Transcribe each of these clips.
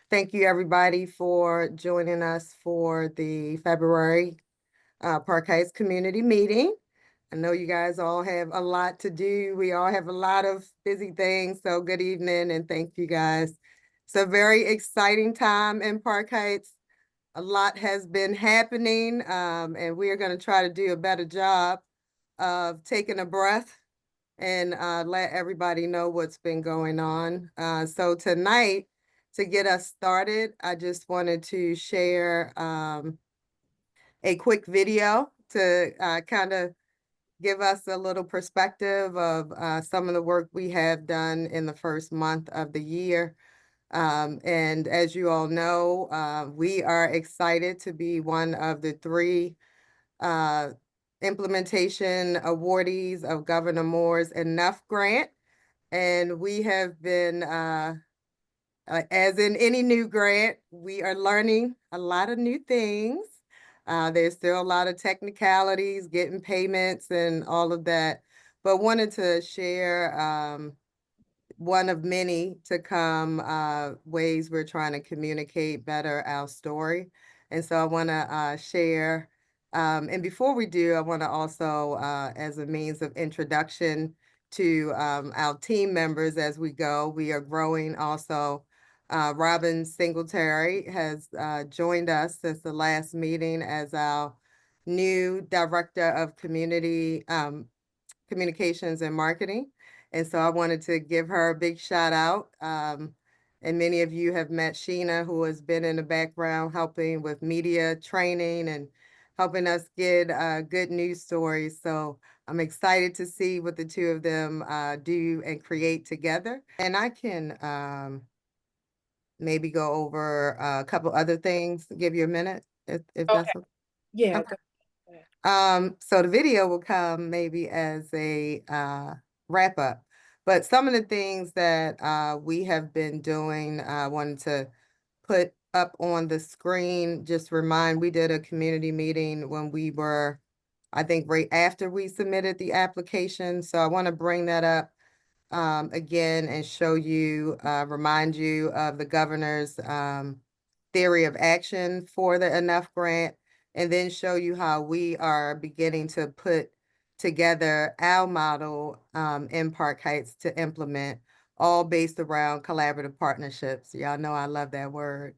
Thank you, everybody, for joining us for the February Park Heights Community Meeting. I know you guys all have a lot to do. We all have a lot of busy things, so good evening and thank you guys. It's a very exciting time in Park Heights. A lot has been happening, and we are going to try to do a better job of taking a breath and let everybody know what's been going on. So tonight, to get us started, I just wanted to share a quick video to kind of give us a little perspective of some of the work we have done in the first month of the year. And as you all know, we are excited to be one of the 3 implementation awardees of Governor Moore's Enough Grant. And we have been, as in any new grant, we are learning a lot of new things. There's still a lot of technicalities, getting payments and all of that, but wanted to share one of many to come ways we're trying to communicate better our story. And so I want to share, and before we do, I want to also, as a means of introduction to our team members as we go, we are growing also. Robin Singletary has joined us since the last meeting as our new Director of Community Communications and Marketing. And so I wanted to give her a big shout out. And many of you have met Sheena, who has been in the background helping with media training and helping us get good news stories. So I'm excited to see what the 2 of them do and create together. And I can maybe go over a couple other things, give you a minute, if that's okay. Yeah. Okay. So the video will come maybe as a wrap up, but some of the things that we have been doing, I wanted to put up on the screen. Just remind, we did a community meeting when we were, I think, right after we submitted the application. So I want to bring that up again and show you, remind you of the governor's theory of action for the Enough Grant, and then show you how we are beginning to put together our model in Park Heights to implement, all based around collaborative partnerships. Y'all know I love that word.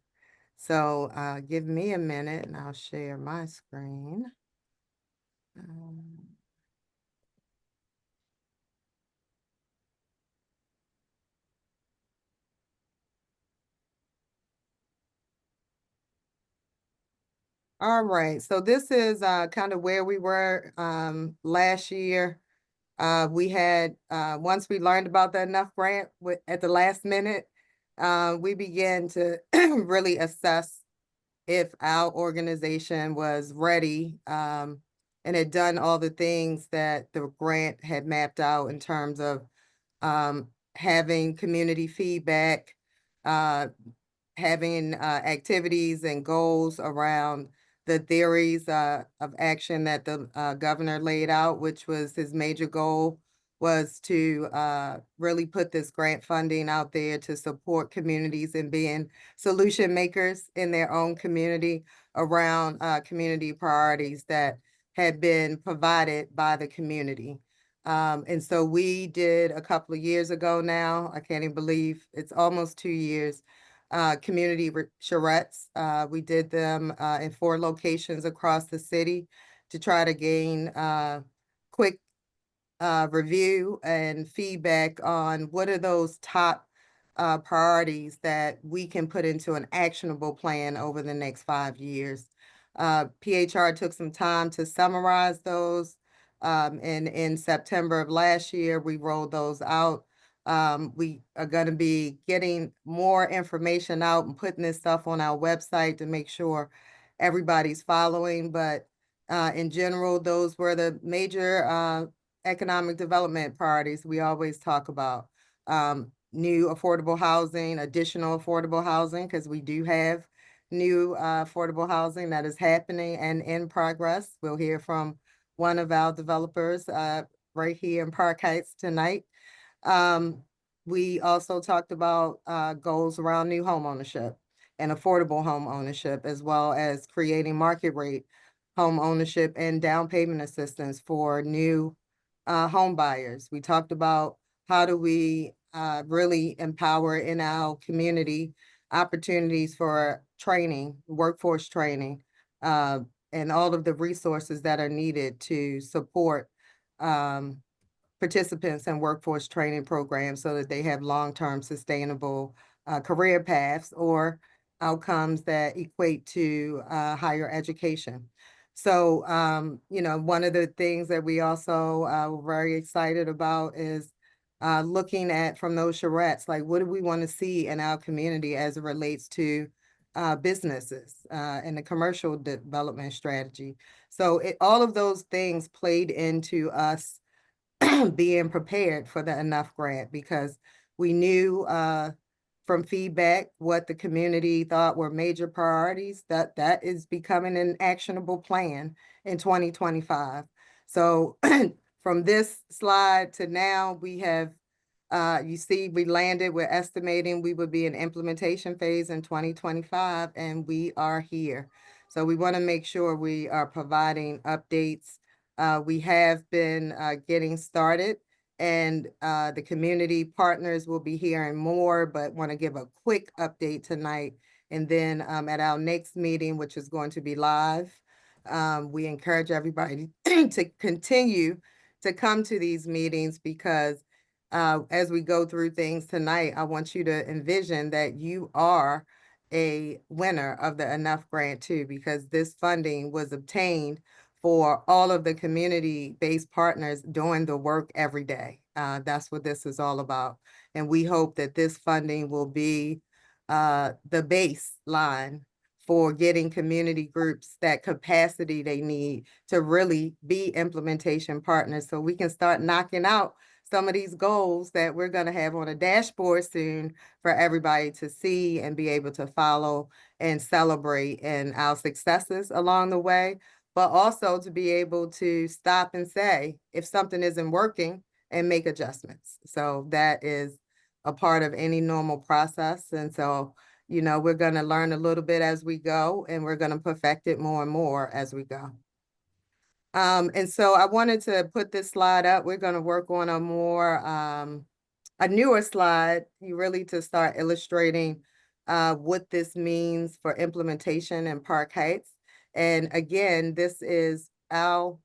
So give me a minute and I'll share my screen. All right, so this is kind of where we were last year. We had, once we learned about the Enough Grant at the last minute, we began to really assess if our organization was ready and had done all the things that the grant had mapped out in terms of having community feedback, having activities and goals around the theories of action that the governor laid out, which was his major goal, was to really put this grant funding out there to support communities in being solution makers in their own community around community priorities that had been provided by the community. And so we did a couple of years ago now, I can't even believe it's almost 2 years, community charrettes. We did them in 4 locations across the city to try to gain quick review and feedback on what are those top priorities that we can put into an actionable plan over the next 5 years. PHR took some time to summarize those. And in September of last year, we rolled those out. We are going to be getting more information out and putting this stuff on our website to make sure everybody's following. But in general, those were the major economic development priorities we always talk about. New affordable housing, additional affordable housing, because we do have new affordable housing that is happening and in progress. We'll hear from one of our developers right here in Park Heights tonight. We also talked about goals around new home ownership. and affordable home ownership, as well as creating market rate home ownership and down payment assistance for new home buyers. We talked about how do we really empower in our community opportunities for training, workforce training, and all of the resources that are needed to support participants in workforce training programs so that they have long-term sustainable career paths or outcomes that equate to higher education. So, one of the things that we also were very excited about is looking at from those charrettes, like what do we want to see in our community as it relates to businesses and the commercial development strategy. So all of those things played into us being prepared for the Enough grant, because we knew from feedback what the community thought were major priorities, that is becoming an actionable plan in 2025. So from this slide to now, we have, you see, we're estimating we would be in implementation phase in 2025, and we are here. So we want to make sure we are providing updates. We have been getting started, and the community partners will be hearing more, but want to give a quick update tonight. And then at our next meeting, which is going to be live, we encourage everybody to continue to come to these meetings, because as we go through things tonight, I want you to envision that you are a winner of the Enough grant too, because this funding was obtained for all of the community-based partners doing the work every day. That's what this is all about. And we hope that this funding will be the baseline for getting community groups that capacity they need to really be implementation partners, so we can start knocking out some of these goals that we're going to have on a dashboard soon for everybody to see and be able to follow and celebrate in our successes along the way, but also to be able to stop and say if something isn't working and make adjustments. So that is a part of any normal process. And so, we're going to learn a little bit as we go, and we're going to perfect it more and more as we go. And so I wanted to put this slide up. We're going to work on a newer slide, really to start illustrating what this means for implementation in Park Heights. And again, this is our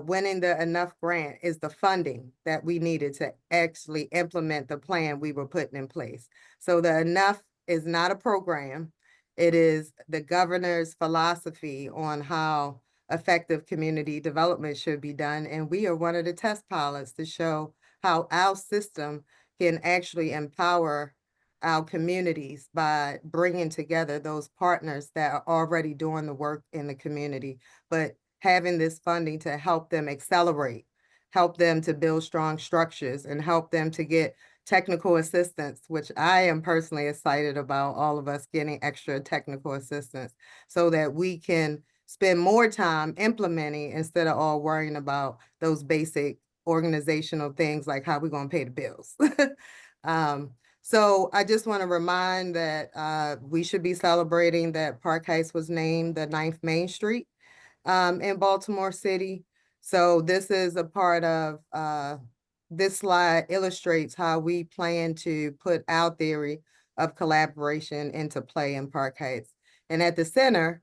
winning the Enough grant is the funding that we needed to actually implement the plan we were putting in place. So the Enough is not a program. It is the governor's philosophy on how effective community development should be done. And we are one of the test pilots to show how our system can actually empower our communities by bringing together those partners that are already doing the work in the community, but having this funding to help them accelerate, help them to build strong structures, and help them to get technical assistance, which I am personally excited about, all of us getting extra technical assistance so that we can spend more time implementing instead of all worrying about those basic organizational things like how we're going to pay the bills. So I just want to remind that we should be celebrating that Park Heights was named the 9th Main Street in Baltimore City. So this is a part of, this slide illustrates how we plan to put our theory of collaboration into play in Park Heights. And at the center,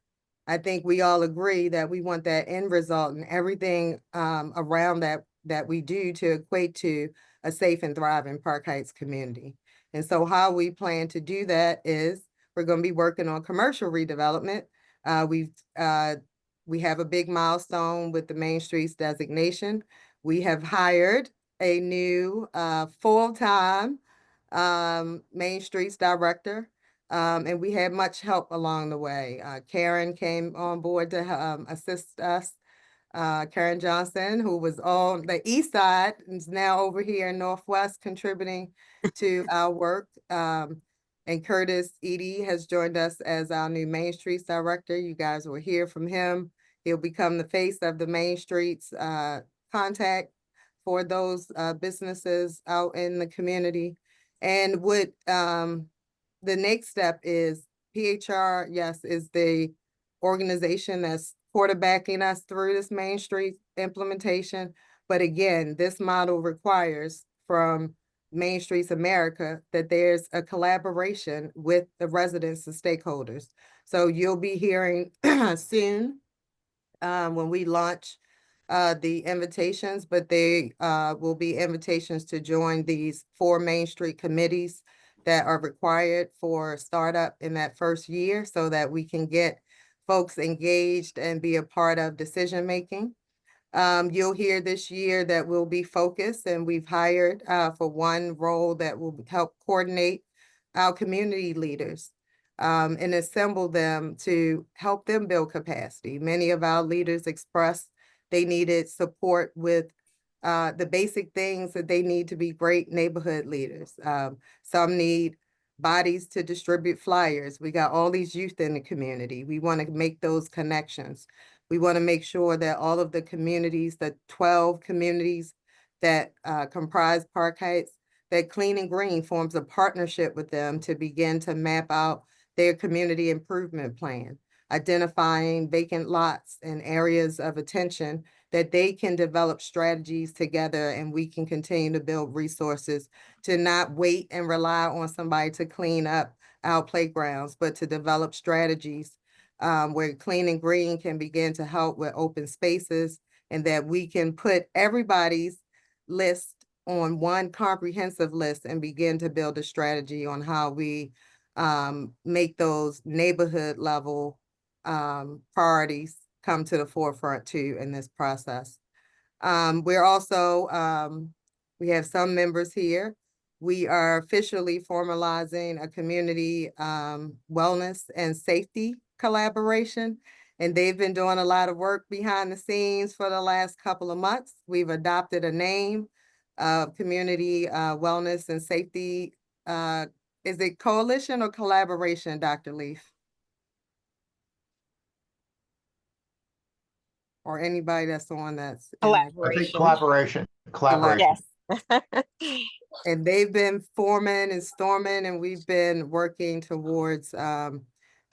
I think we all agree that we want that end result and everything around that we do to equate to a safe and thriving Park Heights community. And so how we plan to do that is we're going to be working on commercial redevelopment. We have a big milestone with the Main Streets designation. We have hired a new full-time Main Streets director, and we had much help along the way. Karen came on board to assist us. Karen Johnson, who was on the east side, is now over here in Northwest contributing to our work. And Curtis Eaddy has joined us as our new Main Streets director. You guys will hear from him. He'll become the face of the Main Streets contact for those businesses out in the community. And what the next step is PHR, yes, is the organization that's quarterbacking us through this Main Street implementation. But again, this model requires from Main Streets America that there's a collaboration with the residents and stakeholders. So you'll be hearing soon when we launch the invitations, but they will be invitations to join these 4 Main Street committees that are required for startup in that first year so that we can get folks engaged and be a part of decision making. You'll hear this year that we'll be focused, and we've hired for one role that will help coordinate our community leaders and assemble them to help them build capacity. Many of our leaders expressed they needed support with the basic things that they need to be great neighborhood leaders. Some need bodies to distribute flyers. We got all these youth in the community. We want to make those connections. We want to make sure that all of the communities, the 12 communities that comprise Park Heights, that Clean and Green forms a partnership with them to begin to map out their community improvement plan, identifying vacant lots and areas of attention that they can develop strategies together, and we can continue to build resources to not wait and rely on somebody to clean up our playgrounds, but to develop strategies where Clean and Green can begin to help with open spaces, and that we can put everybody's list on one comprehensive list and begin to build a strategy on how we make those neighborhood level priorities come to the forefront too in this process. We're also, we have some members here. We are officially formalizing a community wellness and safety collaboration, and they've been doing a lot of work behind the scenes for the last couple of months. We've adopted a name of Community Wellness and Safety. Is it coalition or collaboration, Dr. Leaf? Or anybody that's on that's I think collaboration. Yes. and they've been forming and storming, and we've been working towards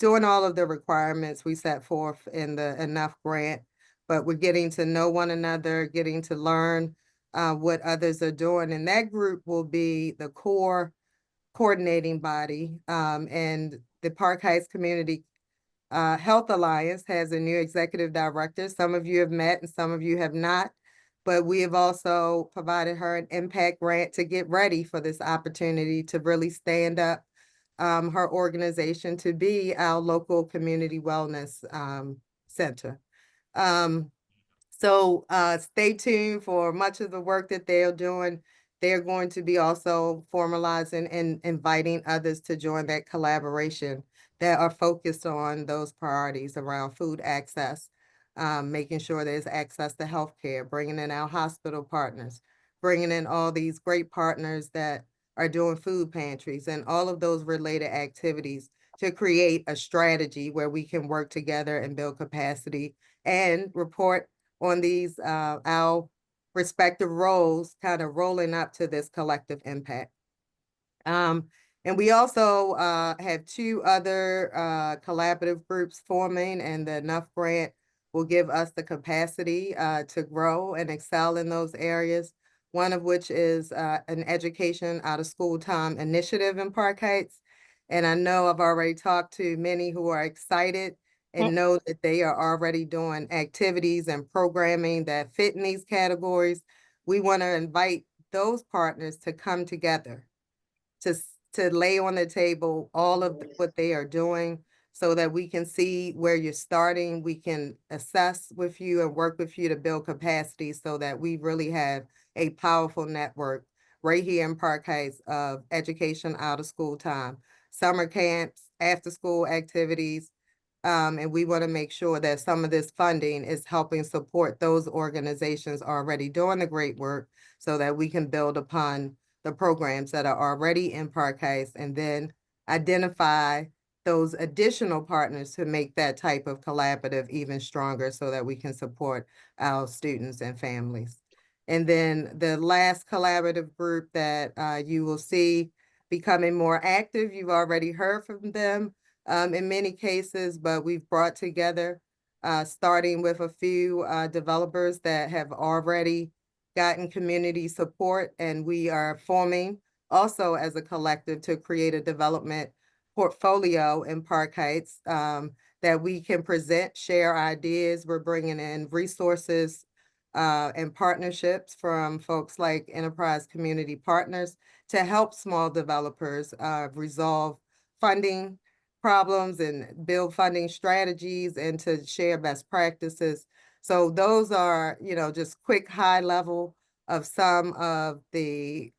doing all of the requirements we set forth in the Enough grant, but we're getting to know one another, getting to learn what others are doing. And that group will be the core coordinating body. And the Park Heights Community Health Alliance has a new executive director. Some of you have met and some of you have not, but we have also provided her an impact grant to get ready for this opportunity to really stand up her organization to be our local community wellness center. So stay tuned for much of the work that they're doing. They're going to be also formalizing and inviting others to join that collaboration that are focused on those priorities around food access, making sure there's access to healthcare, bringing in our hospital partners, bringing in all these great partners that are doing food pantries and all of those related activities to create a strategy where we can work together and build capacity and report on these, our respective roles, kind of rolling up to this collective impact. And we also have 2 other collaborative groups forming, and the Enough grant will give us the capacity to grow and excel in those areas. One of which is an education out of school time initiative in Park Heights. And I know I've already talked to many who are excited and know that they are already doing activities and programming that fit in these categories. We want to invite those partners to come together to lay on the table all of what they are doing so that we can see where you're starting. We can assess with you and work with you to build capacity so that we really have a powerful network right here in Park Heights of education out of school time, summer camps, after school activities. And we want to make sure that some of this funding is helping support those organizations already doing the great work so that we can build upon the programs that are already in Park Heights and then identify those additional partners to make that type of collaborative even stronger so that we can support our students and families. And then the last collaborative group that you will see becoming more active, you've already heard from them, in many cases, but we've brought together, starting with a few developers that have already gotten community support, and we are forming also as a collective to create a development portfolio in Park Heights that we can present, share ideas. We're bringing in resources and partnerships from folks like Enterprise Community Partners to help small developers resolve funding problems and build funding strategies and to share best practices. So those are, just quick high level of some of the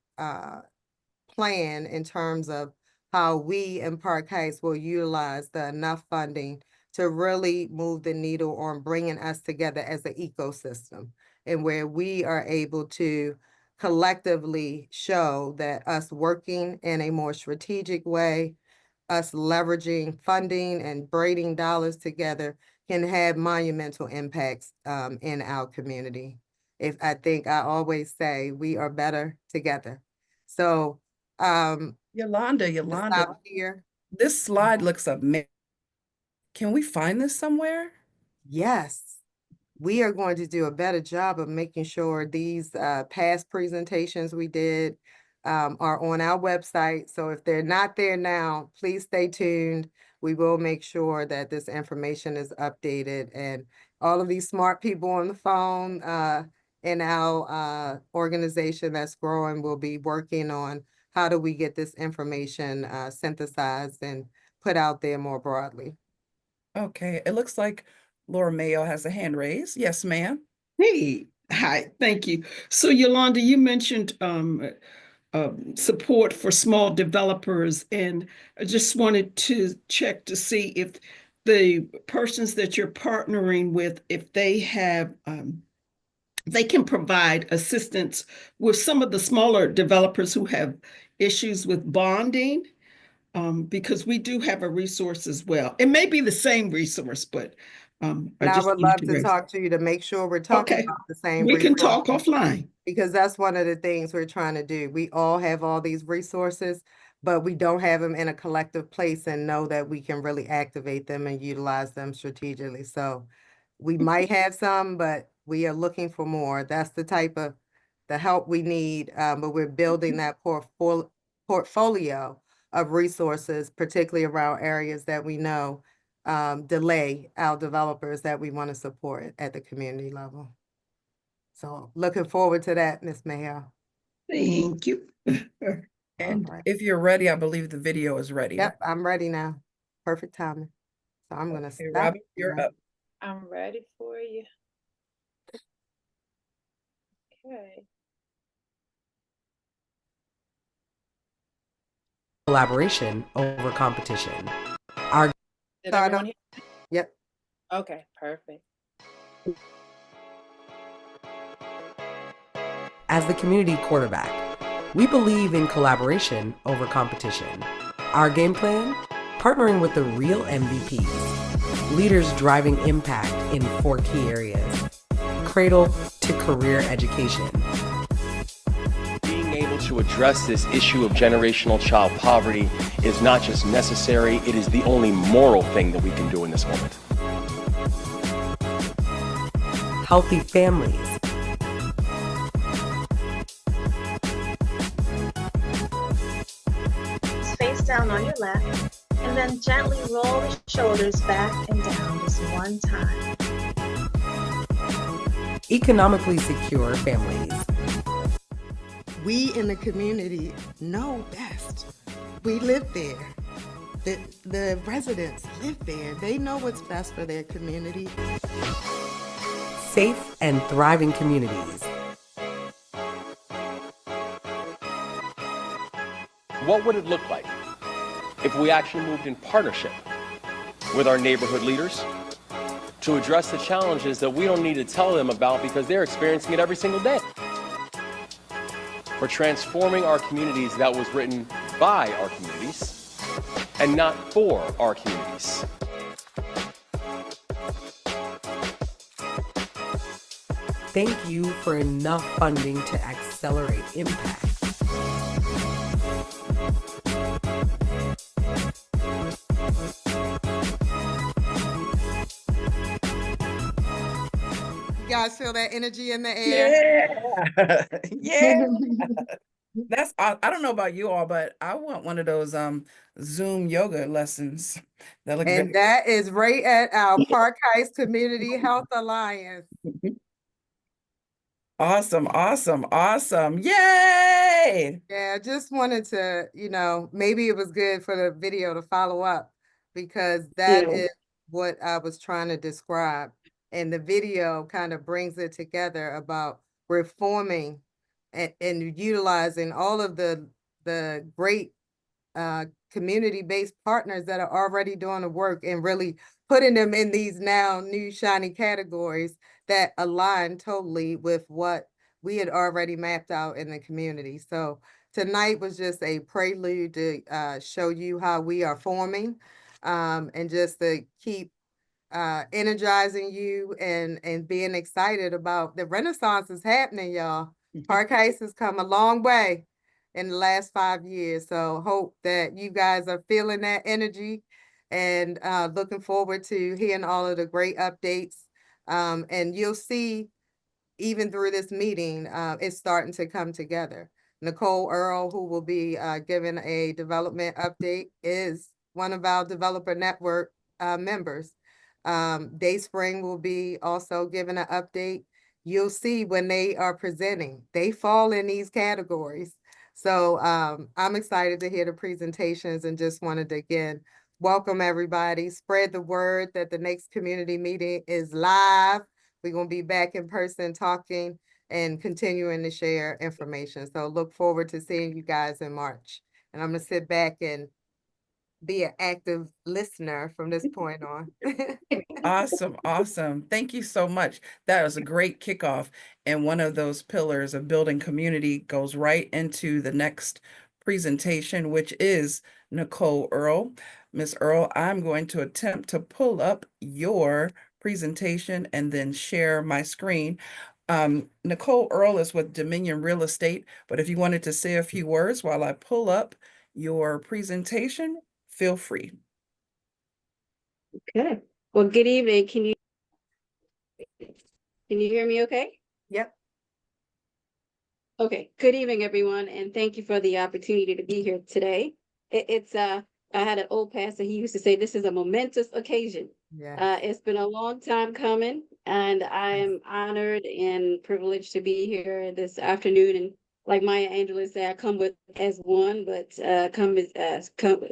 plan in terms of how we in Park Heights will utilize the enough funding to really move the needle on bringing us together as an ecosystem, and where we are able to collectively show that us working in a more strategic way, us leveraging funding and braiding dollars together can have monumental impacts in our community. I think I always say we are better together. So Yolanda, stop here. this slide looks amazing. Can we find this somewhere? Yes. We are going to do a better job of making sure these past presentations we did are on our website. So if they're not there now, please stay tuned. We will make sure that this information is updated, and all of these smart people on the phone in our organization that's growing will be working on how do we get this information synthesized and put out there more broadly. Okay, it looks like Laura Mayo has a hand raised. Yes, ma'am. Hey, hi, thank you. So Yolanda, you mentioned support for small developers, and I just wanted to check to see if the persons that you're partnering with, if they have, they can provide assistance with some of the smaller developers who have issues with bonding. Because we do have a resource as well. It may be the same resource, but I would love to talk to you to make sure we're talking about the same we can resource, talk offline. because that's one of the things we're trying to do. We all have all these resources, but we don't have them in a collective place and know that we can really activate them and utilize them strategically. So we might have some, but we are looking for more. That's the type of the help we need, but we're building that portfolio of resources, particularly around areas that we know delay our developers that we want to support at the community level. So looking forward to that, Ms. Mayo. Thank you. And right. if you're ready, I believe the video is ready. Yep, I'm ready now. Perfect timing. So I'm gonna Okay, stop. Robin, you're up. I'm ready for you. Okay. Collaboration over competition. Did everyone hear? Yep. Okay, perfect. As the community quarterback, we believe in collaboration over competition. Our game plan? Partnering with the real MVPs, leaders driving impact in 4 key areas: cradle to career education. Being able to address this issue of generational child poverty is not just necessary, it is the only moral thing that we can do in this moment. Healthy families. Face down on your lap, and then gently roll the shoulders back and down just one time. Economically secure families. We in the community know best. We live there. The residents live there. They know what's best for their community. Safe and thriving communities. What would it look like if we actually moved in partnership with our neighborhood leaders to address the challenges that we don't need to tell them about because they're experiencing it every single day? For transforming our communities that was written by our communities and not for our communities. Thank you for enough funding to accelerate impact. You guys feel that energy in the air? Yeah. That's, I don't know about you all, but I want one of those Zoom yoga lessons. That look And very that is right at our Park Heights Community Health Alliance. awesome, awesome, awesome. Yay! Yeah, I just wanted to, maybe it was good for the video to follow up because that is what I was trying to describe. And the video kind of brings it together about reforming and utilizing all of the great community-based partners that are already doing the work and really putting them in these now new shiny categories that align totally with what we had already mapped out in the community. So tonight was just a prelude to show you how we are forming and just to keep energizing you and being excited about the Renaissance is happening, y'all. Park Heights has come a long way in the last 5 years. So hope that you guys are feeling that energy and looking forward to hearing all of the great updates. And you'll see even through this meeting, it's starting to come together. Nicole Earle, who will be giving a development update, is one of our developer network members. Dayspring will be also giving an update. You'll see when they are presenting, they fall in these categories. So I'm excited to hear the presentations and just wanted to again welcome everybody. Spread the word that the next community meeting is live. We're going to be back in person talking and continuing to share information. So look forward to seeing you guys in March. And I'm going to sit back and be an active listener from this point on. Awesome, awesome. Thank you so much. That was a great kickoff. And one of those pillars of building community goes right into the next presentation, which is Nicole Earle. Ms. Earle, I'm going to attempt to pull up your presentation and then share my screen. Nicole Earle is with Dominion Real Estate, but if you wanted to say a few words while I pull up your presentation, feel free. Okay. Well, good evening. Can you hear me okay? Yep. Okay. Good evening, everyone, and thank you for the opportunity to be here today. I had an old pastor, he used to say this is a momentous occasion. Yeah. It's been a long time coming, and I am honored and privileged to be here this afternoon. And like Maya Angelou said, I come with as one, but come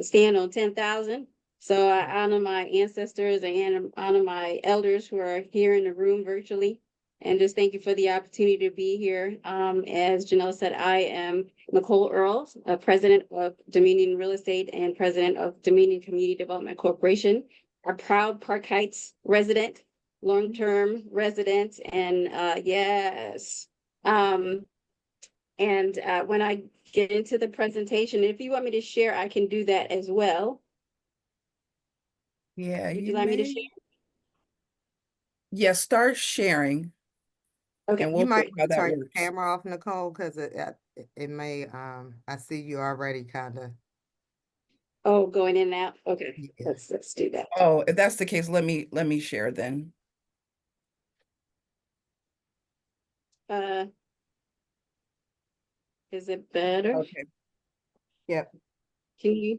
stand on 10,000. So I honor my ancestors and honor my elders who are here in the room virtually. And just thank you for the opportunity to be here. As Janelle said, I am Nicole Earle, president of Dominion Real Estate and president of Dominion Community Development Corporation, a proud Park Heights resident, long-term resident, and yes. And when I get into the presentation, if you want me to share, I can do that as well. Yeah, Would you like me to share? Yes, start sharing. Okay. And we'll You might see how that turn your works. camera off, Nicole, because it may, I see you already kind of. Oh, going in now? Okay, Yeah. let's do that. Oh, if that's the case, let me share then. Is it better? Okay. Yep. Can you,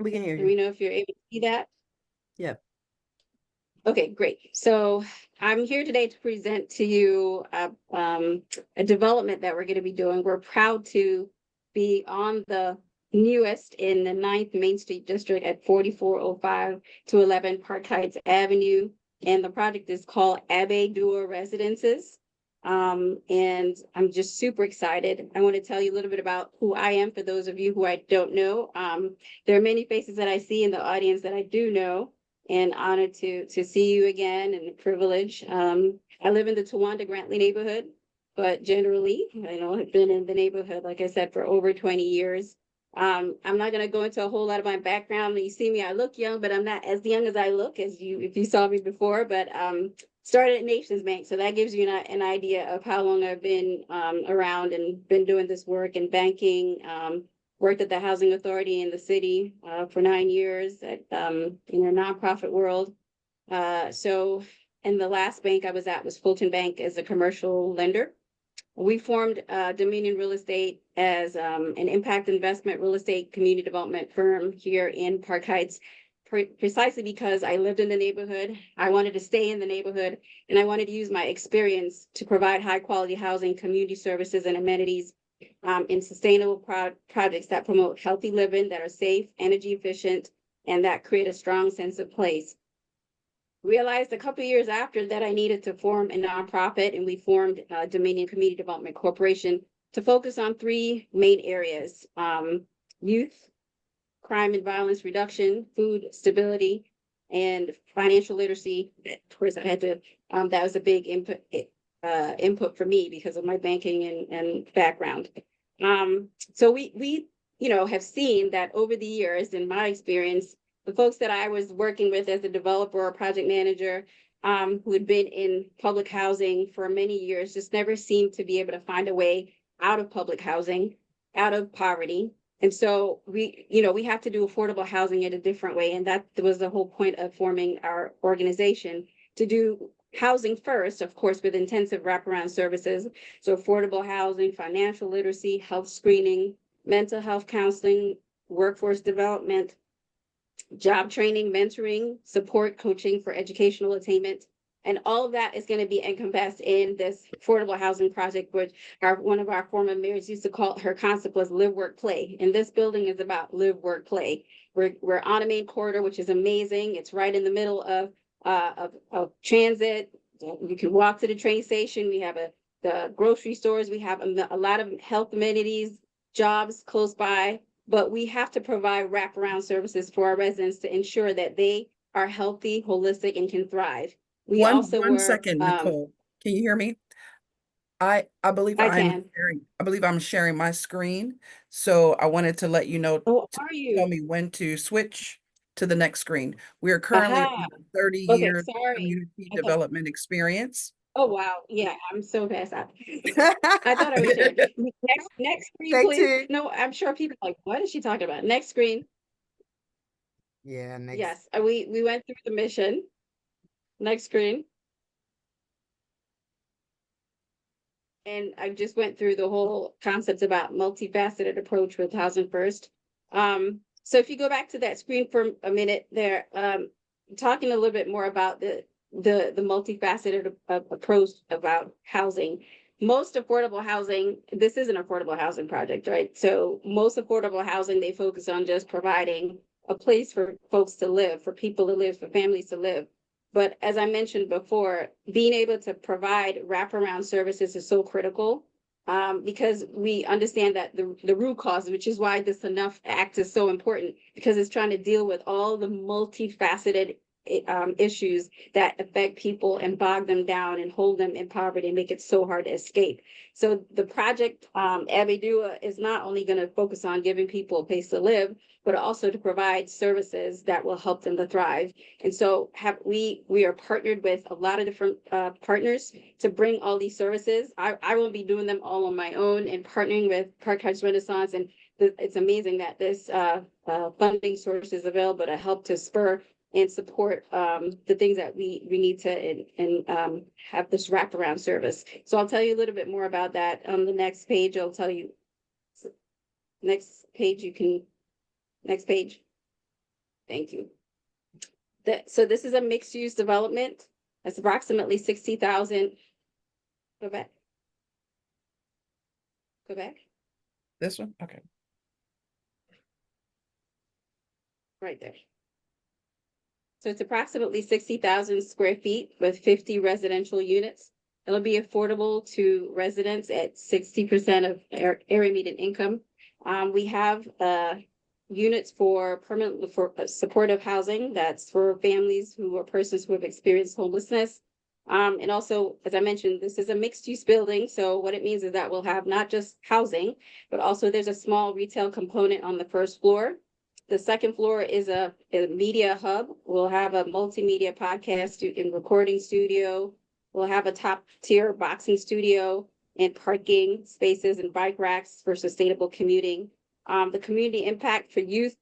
We can hear let you. me know if you're able to see that? Yep. Okay, great. So I'm here today to present to you a development that we're going to be doing. We're proud to be on the newest in the 9th Main Street District at 4405 to 11 Park Heights Avenue. And the project is called Abbey Duo Residences. And I'm just super excited. I want to tell you a little bit about who I am for those of you who I don't know. There are many faces that I see in the audience that I do know. And honored to see you again and a privilege. I live in the Towanda Grantley neighborhood, but generally, I've been in the neighborhood, like I said, for over 20 years. I'm not going to go into a whole lot of my background. When you see me, I look young, but I'm not as young as I look if you saw me before. But started at Nations Bank, so that gives you an idea of how long I've been around and been doing this work in banking. Worked at the Housing Authority in the city for 9 years in the nonprofit world. So and the last bank I was at was Fulton Bank as a commercial lender. We formed Dominion Real Estate as an impact investment real estate community development firm here in Park Heights, precisely because I lived in the neighborhood. I wanted to stay in the neighborhood, and I wanted to use my experience to provide high quality housing, community services, and amenities in sustainable projects that promote healthy living, that are safe, energy efficient, and that create a strong sense of place. Realized a couple of years after that I needed to form a nonprofit, and we formed Dominion Community Development Corporation to focus on three main areas: youth, crime and violence reduction, food stability, and financial literacy. Of course, I had to, that was a big input for me because of my banking and background. So we have seen that over the years, in my experience, the folks that I was working with as a developer or project manager, who had been in public housing for many years, just never seemed to be able to find a way out of public housing, out of poverty. And so we have to do affordable housing in a different way. And that was the whole point of forming our organization, to do housing first, of course, with intensive wraparound services. So affordable housing, financial literacy, health screening, mental health counseling, workforce development, job training, mentoring, support, coaching for educational attainment. And all of that is going to be encompassed in this affordable housing project, which one of our former mayors used to call, her concept was live, work, play. And this building is about live, work, play. We're on a main corridor, which is amazing. It's right in the middle of transit. You can walk to the train station. We have the grocery stores. We have a lot of health amenities, jobs close by. But we have to provide wraparound services for our residents to ensure that they are healthy, holistic, and can thrive. One second, Nicole. Can you hear me? I believe I'm sharing my screen. So I wanted to let you know. Oh, are you? Tell me when to switch to the next screen. We are currently on 30-year community development experience. Oh wow, yeah, I'm so fast. I thought I was sharing. Next screen, please. No, I'm sure people are like, what is she talking about? Next screen. Yeah, next. Yes, we went through the mission. Next screen. And I just went through the whole concept about multifaceted approach with Housing First. So if you go back to that screen for a minute there, talking a little bit more about the multifaceted approach about housing. Most affordable housing, this is an affordable housing project, right? So most affordable housing, they focus on just providing a place for folks to live, for people to live, for families to live. But as I mentioned before, being able to provide wraparound services is so critical, because we understand that the root cause, which is why this Enough Act is so important, because it's trying to deal with all the multifaceted issues that affect people and bog them down and hold them in poverty and make it so hard to escape. So the project Eaddy II is not only going to focus on giving people a place to live, but also to provide services that will help them to thrive. And so we are partnered with a lot of different partners to bring all these services. I won't be doing them all on my own, and partnering with Park Heights Renaissance. And it's amazing that this funding source is available to help to spur and support the things that we need to and have this wraparound service. So I'll tell you a little bit more about that on the next page. I'll tell you. Next page, next page. Thank you. So this is a mixed use development. That's approximately 60,000. Go back. Go back. This one? Okay. Right there. So it's approximately 60,000 square feet with 50 residential units. It'll be affordable to residents at 60% of area median income. We have units for supportive housing. That's for families who are persons who have experienced homelessness. And also, as I mentioned, this is a mixed use building. So what it means is that we'll have not just housing, but also there's a small retail component on the first floor. The second floor is a media hub. We'll have a multimedia podcast and recording studio. We'll have a top tier boxing studio and parking spaces and bike racks for sustainable commuting. the community impact for youth.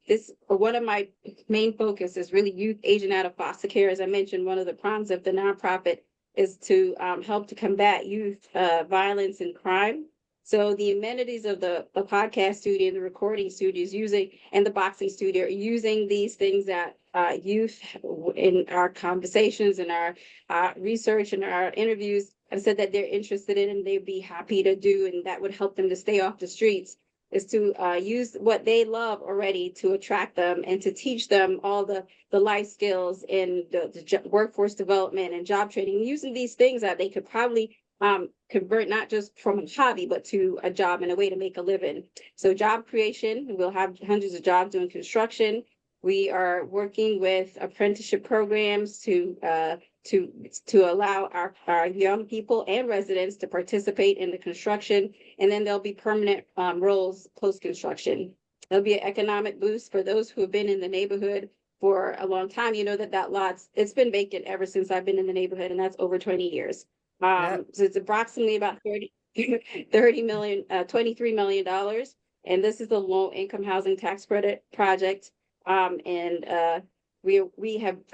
One of my main focus is really youth aging out of foster care. As I mentioned, one of the prongs of the nonprofit is to help to combat youth violence and crime. So the amenities of the podcast studio, the recording studios and the boxing studio, using these things that youth in our conversations and our research and our interviews have said that they're interested in and they'd be happy to do, and that would help them to stay off the streets, is to use what they love already to attract them and to teach them all the life skills and the workforce development and job training, using these things that they could probably convert not just from a hobby, but to a job and a way to make a living. So job creation, we'll have hundreds of jobs doing construction. We are working with apprenticeship programs to allow our young people and residents to participate in the construction, and then there'll be permanent roles post-construction. There'll be an economic boost for those who have been in the neighborhood for a long time. You know that lot's, it's been vacant ever since I've been in the neighborhood, and that's over 20 years. So it's approximately about $23 million. And this is the low income housing tax credit project. We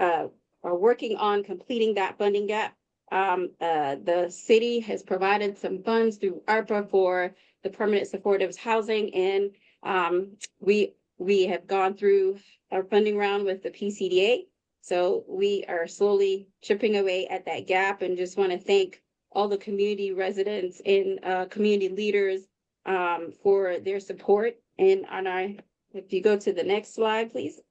are working on completing that funding gap. The city has provided some funds through ARPA for the permanent supportive housing. And we have gone through our funding round with the PCDA. So we are slowly chipping away at that gap, and just want to thank all the community residents and community leaders for their support. And if you go to the next slide, please.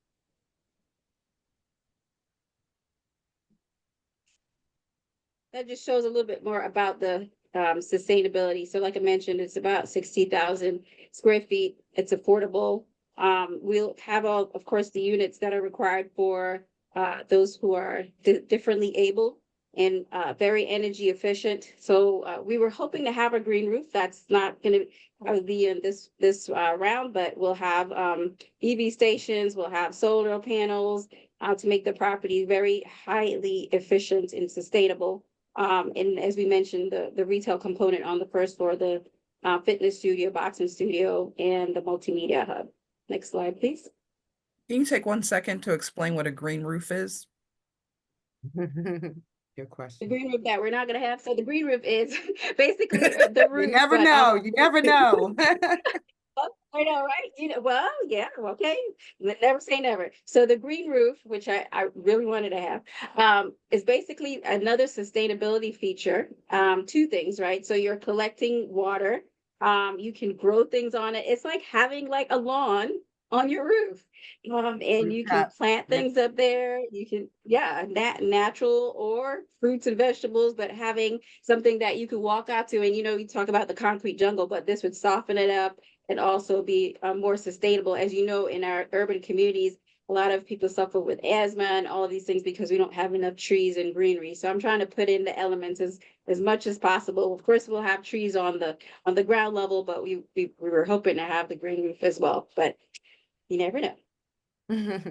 That just shows a little bit more about the sustainability. So like I mentioned, it's about 60,000 square feet. It's affordable. We'll have all, of course, the units that are required for those who are differently able and very energy efficient. So we were hoping to have a green roof. That's not going to be in this round, but we'll have EV stations, we'll have solar panels to make the property very highly efficient and sustainable. And as we mentioned, the retail component on the first floor, the fitness studio, boxing studio, and the multimedia hub. Next slide, please. Can you take 1 second to explain what a green roof is? Your The question. green roof that we're not going to have. So the green roof is basically the roof. You never know. You never know. I know, right? Well, yeah, okay. Never say never. So the green roof, which I really wanted to have, is basically another sustainability feature. Two things, right? So you're collecting water. You can grow things on it. It's like having like a lawn on your roof. And you can plant things up there. You can, natural or fruits and vegetables, but having something that you can walk out to. And, you talk about the concrete jungle, but this would soften it up and also be more sustainable. As you know, in our urban communities, a lot of people suffer with asthma and all of these things because we don't have enough trees and greenery. So I'm trying to put in the elements as much as possible. Of course, we'll have trees on the ground level, but we were hoping to have the green roof as well. But you never know.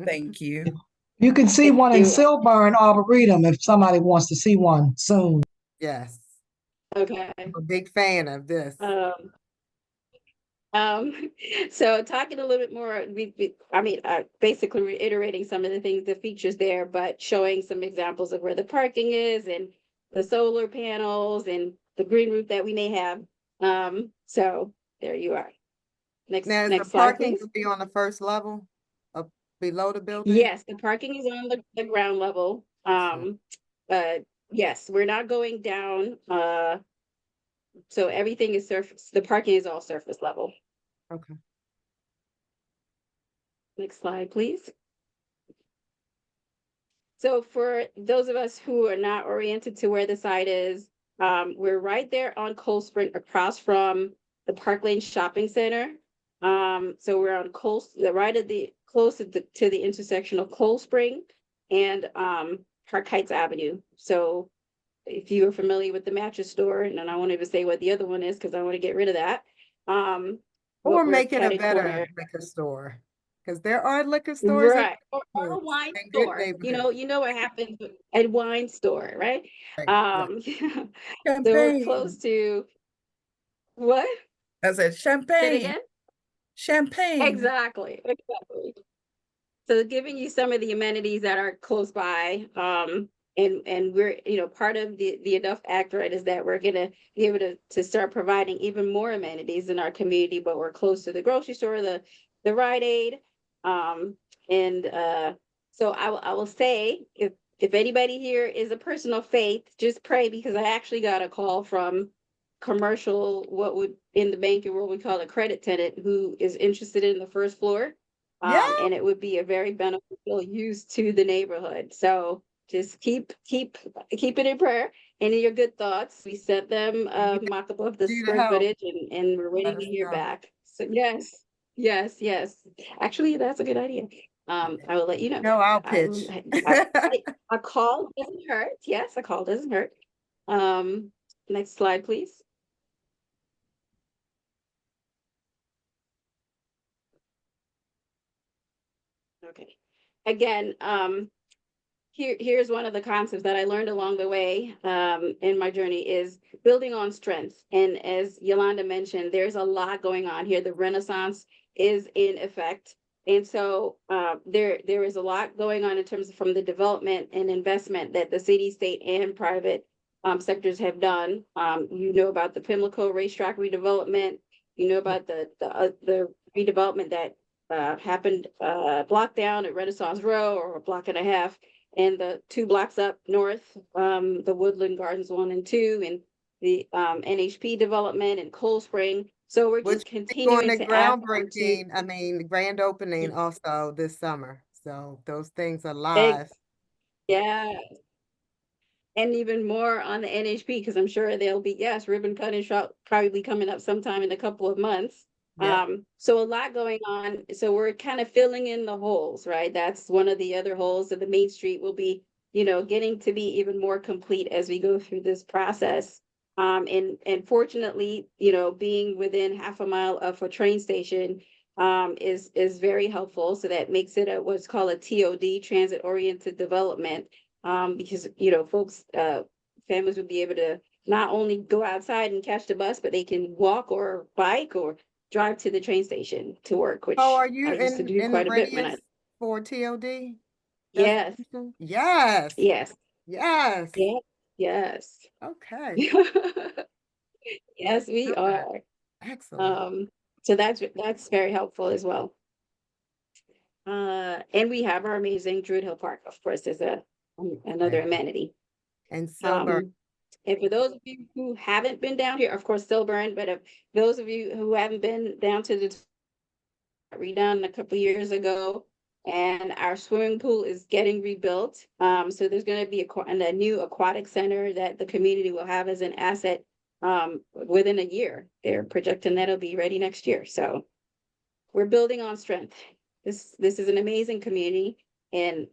Thank you. You can see one in Silburn Arboretum if somebody wants to see one soon. Yes. Okay. I'm a big fan of this. So talking a little bit more, basically reiterating some of the things, the features there, but showing some examples of where the parking is and the solar panels and the green roof that we may have. So there you are. Next Now, is next the slide, parking please. will be on the first level up below the building? Yes, the parking is on the ground level. Yes, we're not going down. So everything is surface. The parking is all surface level. Okay. Next slide, please. So for those of us who are not oriented to where the site is, we're right there on Cold Spring, across from the Park Lane Shopping Center. So we're on right at the close to the intersection of Cold Spring and Park Heights Avenue. So if you are familiar with the mattress store, and I won't even say what the other one is because I want to get rid of that. Or make it a better liquor store, because there are liquor stores, right? Or a wine store. You know what happens at wine store, right? So we're close to what? I said Say it champagne. again? Champagne. Exactly, exactly. So giving you some of the amenities that are close by, and we're, part of the Enough Act, right, is that we're gonna be able to start providing even more amenities in our community, but we're close to the grocery store, the Rite Aid. And so I will say, if anybody here is a person of faith, just pray, because I actually got a call from commercial, what would in the banking world we call a credit tenant, who is interested in the first floor. Yeah. And it would be a very beneficial use to the neighborhood. So just keep it in prayer and in your good thoughts. We sent them a mock-up of the Do the square help. footage, and we're waiting Let to us hear know. back. So yes. Actually, that's a good idea. I will let you know. No, I'll pitch. A call doesn't hurt. Yes, a call doesn't hurt. Next slide, please. Okay. Again, here's one of the concepts that I learned along the way in my journey is building on strengths. And as Yolanda mentioned, there's a lot going on here. The Renaissance is in effect. And so there is a lot going on in terms of from the development and investment that the city, state, and private sectors have done. You know about the Pimlico racetrack redevelopment. You know about the redevelopment that happened block down at Renaissance Row, or a block and a half, and the 2 blocks up north, the Woodland Gardens 1 and 2, and the NHP development in Cold Spring. So we're just Doing continuing the to add on to groundbreaking, I mean, the grand opening also this summer. So those things are live. yeah. And even more on the NHP, because I'm sure there'll be, ribbon cutting shop probably coming up sometime in a couple of months. Yep. So a lot going on. So we're kind of filling in the holes, right? That's one of the other holes that the Main Street will be, getting to be even more complete as we go through this process. And fortunately, being within half a mile of a train station is very helpful. So that makes it what's called a TOD, transit oriented development. Because folks, families would be able to not only go outside and catch the bus, but they can walk or bike or drive to the train station to work, which Oh, are you I used to do in the quite a bit when I. radius for TOD? Yes, Yes. yes, Yes. yes. Okay. Yes, we Good. are. Excellent. So that's very helpful as well. And we have our amazing Druid Hill Park, of course, as another amenity. And Silver. And for those of you who haven't been down here, of course, Silburn, but if those of you who haven't been down to the redone a couple years ago, and our swimming pool is getting rebuilt. So there's going to be a new aquatic center that the community will have as an asset within a year. They're projecting that'll be ready next year. So we're building on strength. This is an amazing community, and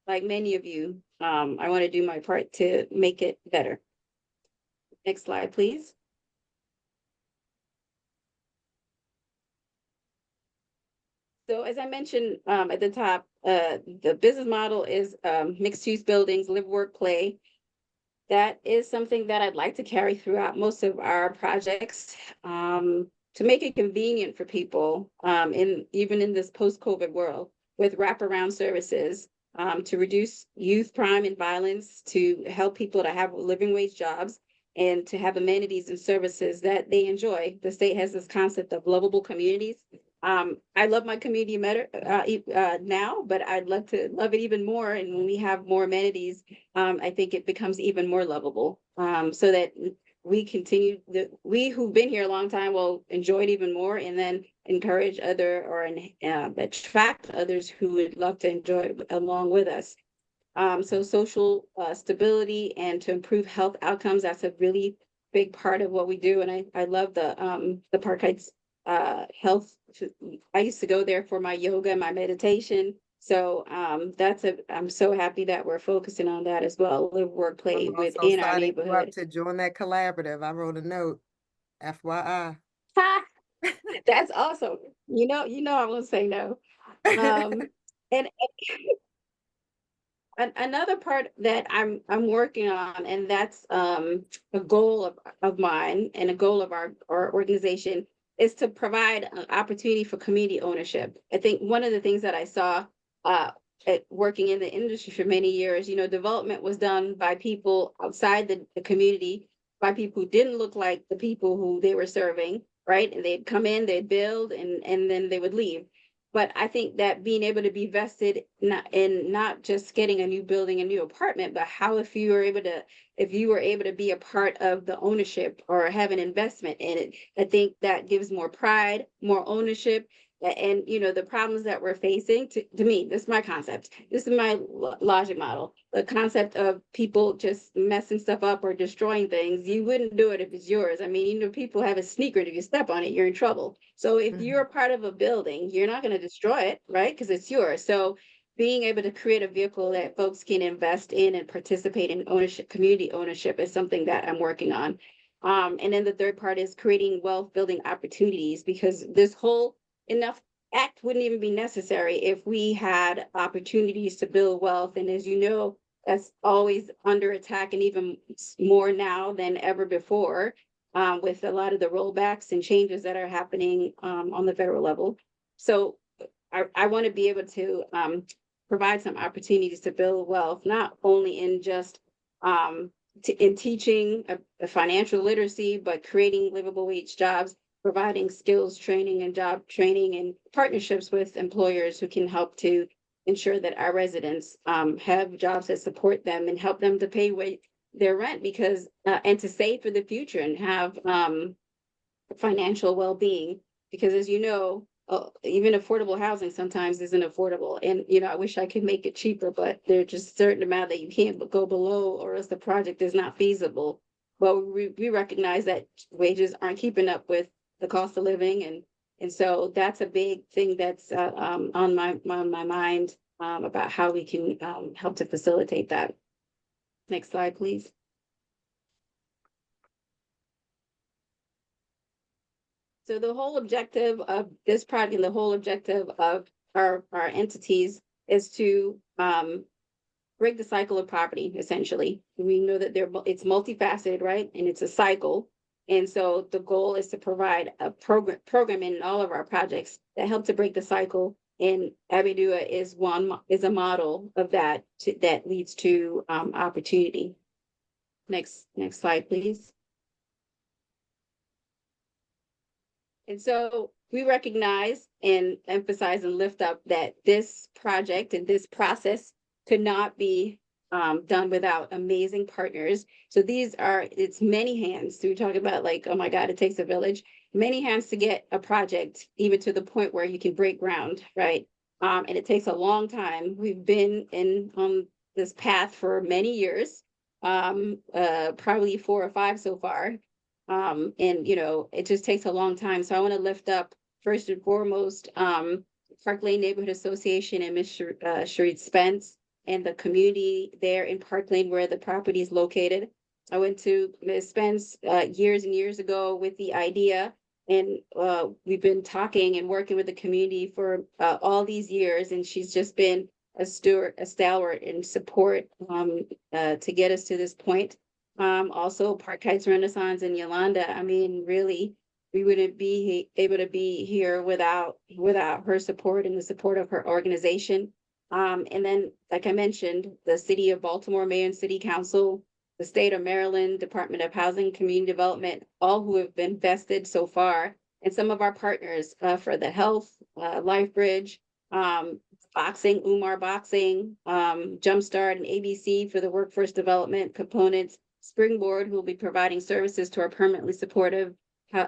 like many of you, I want to do my part to make it better. Next slide, please. So as I mentioned at the top, the business model is mixed use buildings, live, work, play. That is something that I'd like to carry throughout most of our projects to make it convenient for people even in this post-COVID world, with wraparound services to reduce youth crime and violence, to help people to have living wage jobs, and to have amenities and services that they enjoy. The state has this concept of lovable communities. I love my community now, but I'd love to love it even more. And when we have more amenities, I think it becomes even more lovable, so that we who've been here a long time will enjoy it even more, and then encourage attract others who would love to enjoy it along with us. So social stability and to improve health outcomes, that's a really big part of what we do. And I love the Park Heights health. I used to go there for my yoga and my meditation. So I'm so happy that we're focusing on that as well. Live, work, play within our neighborhood. To join that collaborative. I wrote a note. FYI. That's awesome. I won't say no. And another part that I'm working on, and that's a goal of mine and a goal of our organization, is to provide an opportunity for community ownership. I think one of the things that I saw working in the industry for many years, development was done by people outside the community, by people who didn't look like the people who they were serving, right? And they'd come in, they'd build, and then they would leave. But I think that being able to be vested in not just getting a new building, a new apartment, but how if you were able to be a part of the ownership or have an investment in it, I think that gives more pride, more ownership. And the problems that we're facing, to me, this is my concept. This is my logic model. The concept of people just messing stuff up or destroying things. You wouldn't do it if it's yours. I mean, people have a sneaker. If you step on it, you're in trouble. So if you're a part of a building, you're not going to destroy it, right? Because it's yours. So being able to create a vehicle that folks can invest in and participate in ownership, community ownership, is something that I'm working on. And then the third part is creating wealth building opportunities, because this whole enough act wouldn't even be necessary if we had opportunities to build wealth. And as you know, that's always under attack, and even more now than ever before, with a lot of the rollbacks and changes that are happening on the federal level. So I want to be able to provide some opportunities to build wealth, not only in just in teaching a financial literacy, but creating livable wage jobs, providing skills training and job training, and partnerships with employers who can help to ensure that our residents have jobs that support them and help them to pay their rent, because and to save for the future and have financial well-being. Because as you know, even affordable housing sometimes isn't affordable. And, I wish I could make it cheaper, but there's just a certain amount that you can't go below, or else the project is not feasible. But we recognize that wages aren't keeping up with the cost of living. And so that's a big thing that's on my mind about how we can help to facilitate that. Next slide, please. So the whole objective of this project and the whole objective of our entities is to break the cycle of poverty, essentially. We know that it's multifaceted, right? And it's a cycle. And so the goal is to provide a program in all of our projects that help to break the cycle. And Abidua is a model of that that leads to opportunity. Next slide, please. And so we recognize and emphasize and lift up that this project and this process could not be done without amazing partners. So it's many hands. So we talk about like, oh my God, it takes a village, many hands to get a project even to the point where you can break ground, right? And it takes a long time. We've been on this path for many years, probably 4 or 5 so far. And it just takes a long time. So I want to lift up first and foremost Park Lane Neighborhood Association and Ms. Sheree Spence and the community there in Park Lane where the property is located. I went to Ms. Spence years and years ago with the idea, and we've been talking and working with the community for all these years, and she's just been a stalwart in support to get us to this point. Also Park Heights Renaissance and Yolanda. I mean, really, we wouldn't be able to be here without her support and the support of her organization. And then, like I mentioned, the City of Baltimore Mayor and City Council, the State of Maryland Department of Housing and Community Development, all who have been vested so far, and some of our partners for the health, LifeBridge, Boxing, Umar Boxing, Jumpstart and ABC for the workforce development components, Springboard, who will be providing services to our permanently supportive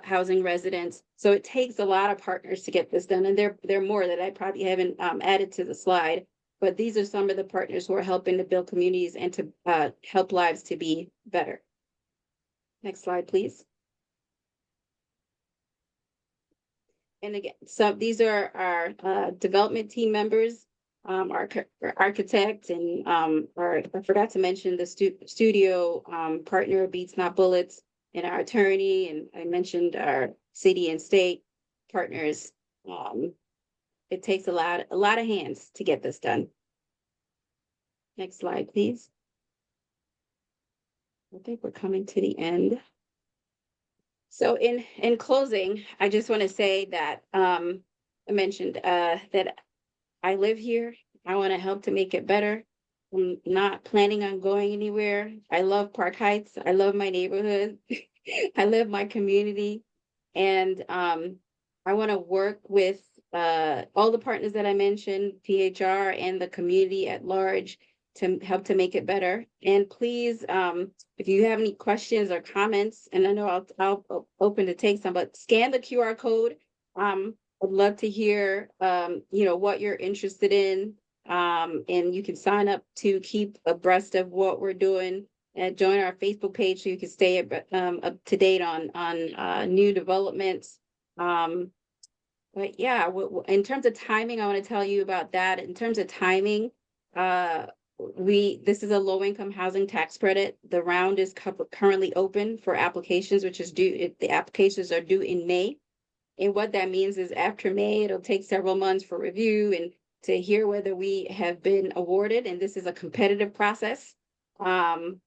housing residents. So it takes a lot of partners to get this done. And there are more that I probably haven't added to the slide, but these are some of the partners who are helping to build communities and to help lives to be better. Next slide, please. And again, so these are our development team members, our architect, and I forgot to mention the studio partner, Beats Not Bullets, and our attorney, and I mentioned our city and state partners. It takes a lot of hands to get this done. Next slide, please. I think we're coming to the end. So in closing, I just want to say that I mentioned that I live here. I want to help to make it better. I'm not planning on going anywhere. I love Park Heights. I love my neighborhood. I love my community. And I want to work with all the partners that I mentioned, PHR and the community at large, to help to make it better. And please, if you have any questions or comments, and I know I'll open to take some, but scan the QR code. I'd love to hear, what you're interested in. And you can sign up to keep abreast of what we're doing and join our Facebook page so you can stay up to date on new developments. But yeah, in terms of timing, I want to tell you about that. In terms of timing, this is a low-income housing tax credit. The round is currently open for applications, which is due. The applications are due in May. And what that means is after May, it'll take several months for review and to hear whether we have been awarded. And this is a competitive process. So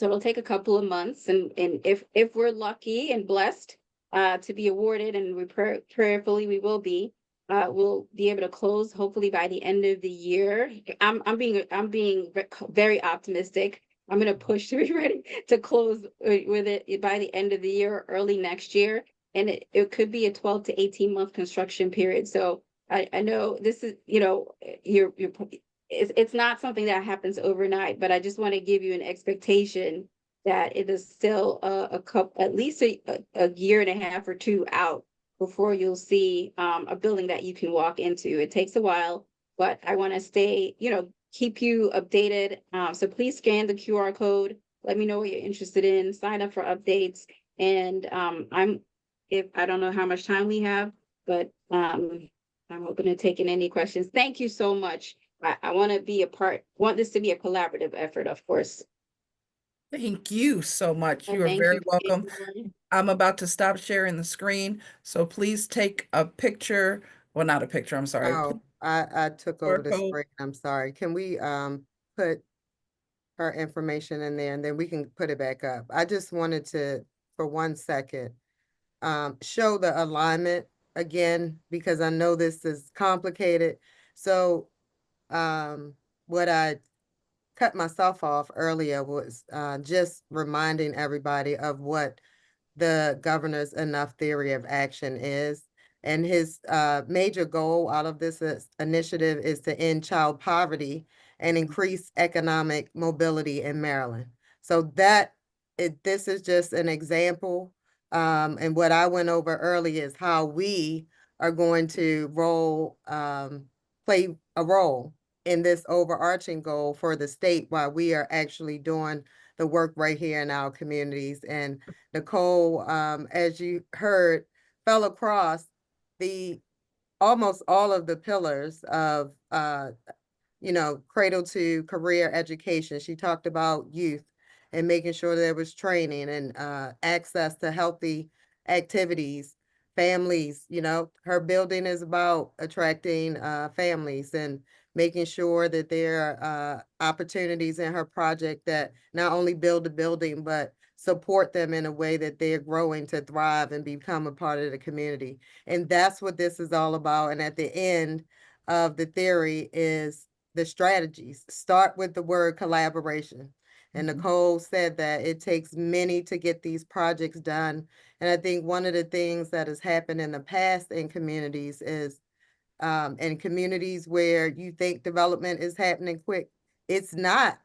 it'll take a couple of months. And if we're lucky and blessed to be awarded, and we prayerfully we will be, we'll be able to close hopefully by the end of the year. I'm being very optimistic. I'm going to push to be ready to close with it by the end of the year, or early next year. And it could be a 12 to 18 month construction period. So I know this is, it's not something that happens overnight, but I just want to give you an expectation that it is still at least a year and a half or two out before you'll see a building that you can walk into. It takes a while, but I want to keep you updated. So please scan the QR code. Let me know what you're interested in. Sign up for updates. And I don't know how much time we have, but I'm open to taking any questions. Thank you so much. I want this to be a collaborative effort, of course. Thank you so much. And You are thank very you, welcome. everyone. I'm about to stop sharing the screen, so please take a picture. Well, not a picture, I'm sorry. Oh, I took over the code. screen. I'm sorry. Can we put her information in there and then we can put it back up? I just wanted to, for 1 second, show the alignment again, because I know this is complicated. So what I cut myself off earlier was just reminding everybody of what the governor's enough theory of action is. And his major goal out of this initiative is to end child poverty and increase economic mobility in Maryland. So this is just an example. And what I went over earlier is how we are going to play a role in this overarching goal for the state while we are actually doing the work right here in our communities. And Nicole, as you heard, fell across almost all of the pillars of, cradle to career education. She talked about youth and making sure there was training and access to healthy activities, families. Her building is about attracting families and making sure that there are opportunities in her project that not only build a building, but support them in a way that they're growing to thrive and become a part of the community. And that's what this is all about. And at the end of the theory is the strategies. Start with the word collaboration. And Nicole said that it takes many to get these projects done. And I think one of the things that has happened in the past in communities is in communities where you think development is happening quick, it's not,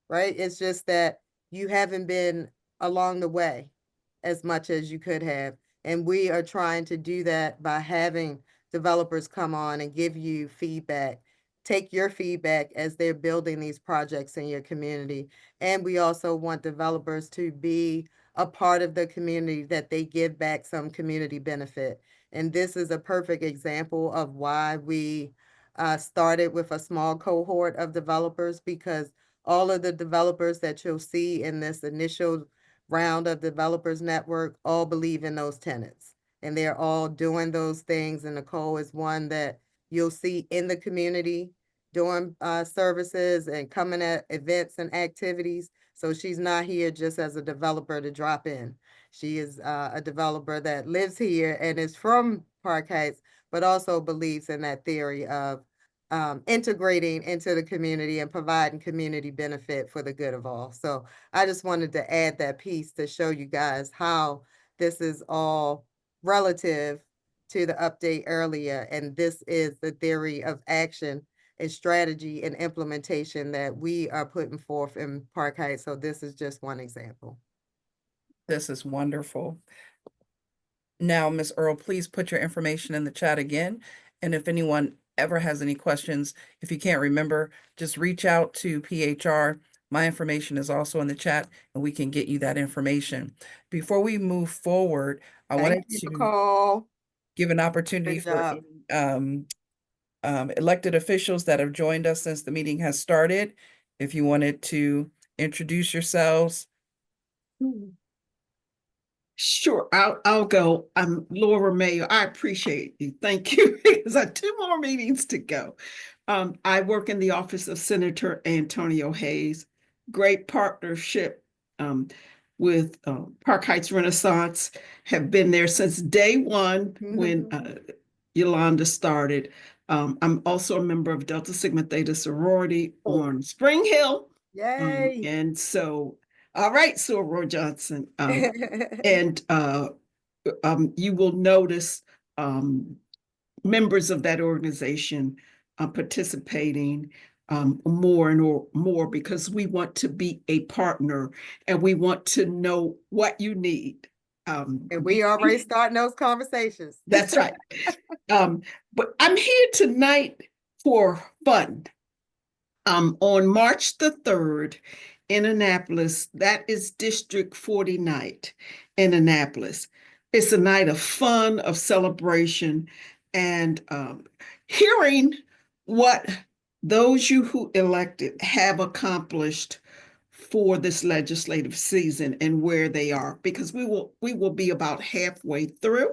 right? It's just that you haven't been along the way as much as you could have. And we are trying to do that by having developers come on and give you feedback. Take your feedback as they're building these projects in your community. And we also want developers to be a part of the community, that they give back some community benefit. And this is a perfect example of why we started with a small cohort of developers, because all of the developers that you'll see in this initial round of developers network all believe in those tenets. And they're all doing those things. And Nicole is one that you'll see in the community doing services and coming at events and activities. So she's not here just as a developer to drop in. She is a developer that lives here and is from Park Heights, but also believes in that theory of integrating into the community and providing community benefit for the good of all. So I just wanted to add that piece to show you guys how this is all relative to the update earlier. And this is the theory of action and strategy and implementation that we are putting forth in Park Heights. So this is just one example. This is wonderful. Now, Ms. Earle, please put your information in the chat again. And if anyone ever has any questions, if you can't remember, just reach out to PHR. My information is also in the chat and we can get you that information. Before we move forward, I wanted to Nicole. give an opportunity Good for job. elected officials that have joined us since the meeting has started. If you wanted to introduce yourselves. Sure, I'll go. I'm Laura Mayo. I appreciate you. Thank you. Because I have 2 more meetings to go. I work in the office of Senator Antonio Hayes. Great partnership with Park Heights Renaissance. Have been there since day one when Yolanda started. I'm also a member of Delta Sigma Theta sorority on Spring Hill. Yay. And so, all right, Soror Johnson. And you will notice members of that organization participating more and more because we want to be a partner and we want to know what you need. And we already starting those conversations. That's right. But I'm here tonight for fun. On March the 3rd in Annapolis, that is District 40 night in Annapolis. It's a night of fun, of celebration, and hearing what those you who elected have accomplished for this legislative season and where they are, because we will be about halfway through.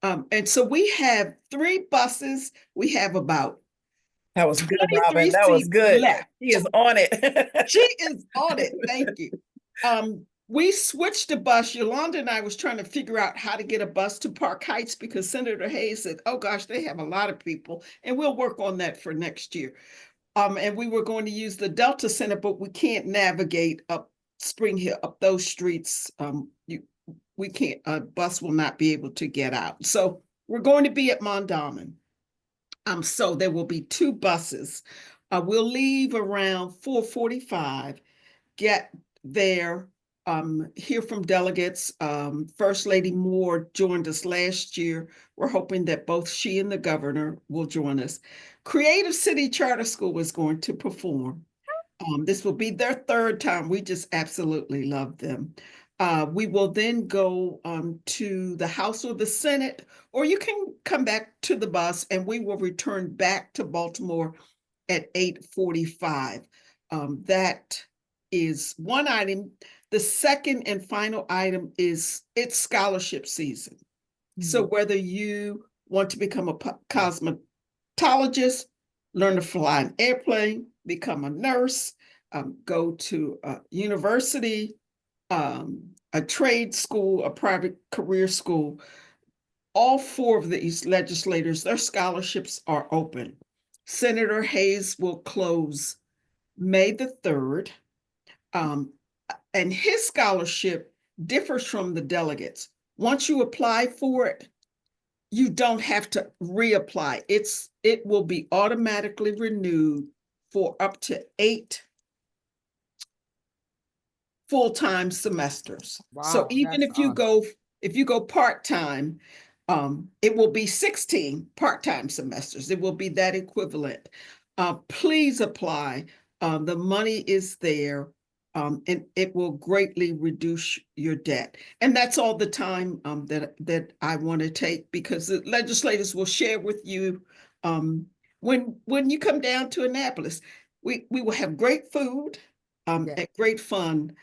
And so we have 3 buses. We have about That was good, Robin. That was good. Left. She is on it. She is on it. Thank you. We switched the bus. Yolanda and I was trying to figure out how to get a bus to Park Heights because Senator Hayes said, oh gosh, they have a lot of people, and we'll work on that for next year. And we were going to use the Delta Center, but we can't navigate up Spring Hill, up those streets. We can't, a bus will not be able to get out. So we're going to be at Mondawmin. So there will be 2 buses. We'll leave around 4:45, get there, hear from delegates. First Lady Moore joined us last year. We're hoping that both she and the governor will join us. Creative City Charter School is going to perform. This will be their 3rd time. We just absolutely love them. We will then go to the House or the Senate, or you can come back to the bus and we will return back to Baltimore at 8:45. That is one item. The second and final item is it's scholarship season. So whether you want to become a cosmetologist, learn to fly an airplane, become a nurse, go to a university, a trade school, a private career school, all 4 of these legislators, their scholarships are open. Senator Hayes will close May the 3rd, and his scholarship differs from the delegates. Once you apply for it, you don't have to reapply. It will be automatically renewed for up to 8 full-time semesters. Wow, so even if you go part-time, it will be 16 part-time semesters. It will be that equivalent. Please apply. The money is there, and it will greatly reduce your debt. And that's all the time that I want to take, because the legislators will share with you when you come down to Annapolis. We will have great food and great fun.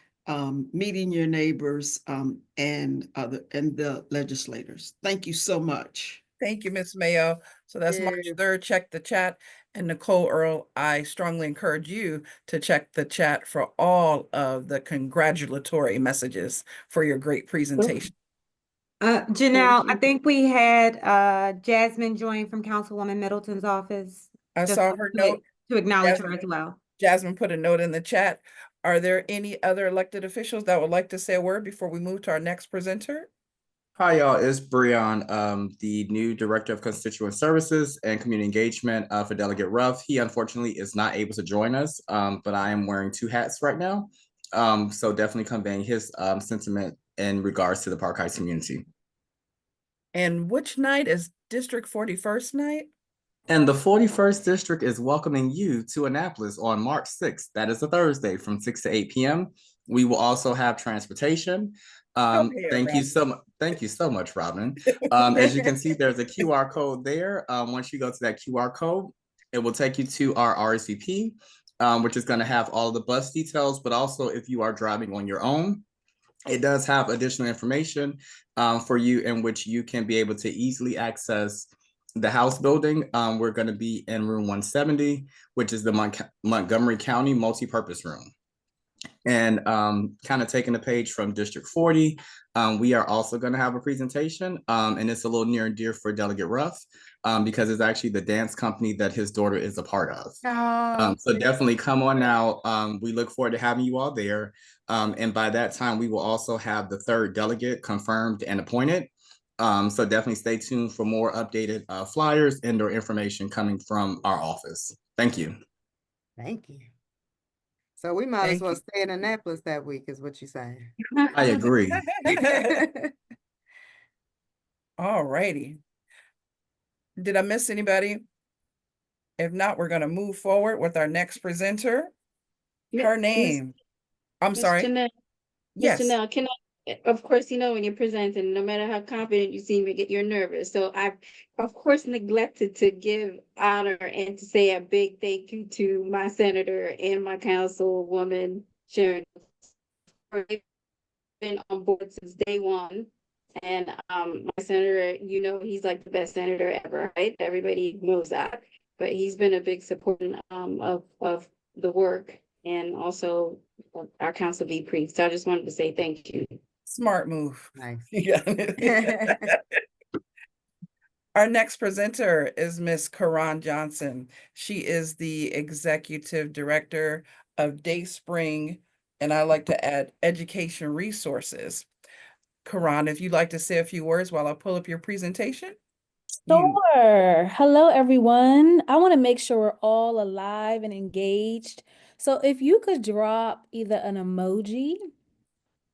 Meeting your neighbors and the legislators. Thank you so much. Thank you, Ms. Mayo. So that's March 3rd. Check the chat. And Nicole Earle, I strongly encourage you to check the chat for all of the congratulatory messages for your great presentation. Janelle, I think we had Jasmine join from Councilwoman Middleton's office. I Just saw real her quick note. to acknowledge her Jasmine, as well. Jasmine put a note in the chat. Are there any other elected officials that would like to say a word before we move to our next presenter? Hi, y'all. It's Bry'an, the new Director of Constituent Services and Community Engagement for Delegate Ruff. He unfortunately is not able to join us, but I am wearing two hats right now. So definitely conveying his sentiment in regards to the Park Heights community. And which night is District 41st night? And the 41st District is welcoming you to Annapolis on March 6th. That is a Thursday from 6 to 8 p.m. We will also have transportation. Thank you so much, Robin. As you can see, there's a QR code there. Once you go to that QR code, it will take you to our RSVP, which is going to have all the bus details, but also if you are driving on your own, it does have additional information for you in which you can be able to easily access the House building. We're going to be in room 170, which is the Montgomery County multi-purpose room. And kind of taking a page from District 40, we are also going to have a presentation, and it's a little near and dear for Delegate Ruff because it's actually the dance company that his daughter is a part of. So definitely come on out. We look forward to having you all there. And by that time, we will also have the third delegate confirmed and appointed. So definitely stay tuned for more updated flyers and or information coming from our office. Thank you. Thank you. So we might as well stay in Annapolis that week, is what you're saying. I agree. All righty. Did I miss anybody? If not, we're going to move forward with our next presenter. Her name. I'm sorry. Janelle, Yes. Janelle, can I, of course, you know, when you're presenting, no matter how confident you seem, you're nervous. So I've, of course, neglected to give honor and to say a big thank you to my senator and my councilwoman, Sharon. They've been on board since day one. And my senator, you know, he's like the best senator ever, right? Everybody knows that. But he's been a big supporter of the work and also our council VP. So I just wanted to say thank you. Smart move. Nice. Our next presenter is Miss Karan Johnson. She is the Executive Director of Dayspring, and I like to add Education Resources. Karan, if you'd like to say a few words while I pull up your presentation. Sure. Hello, everyone. I want to make sure we're all alive and engaged. So if you could drop either an emoji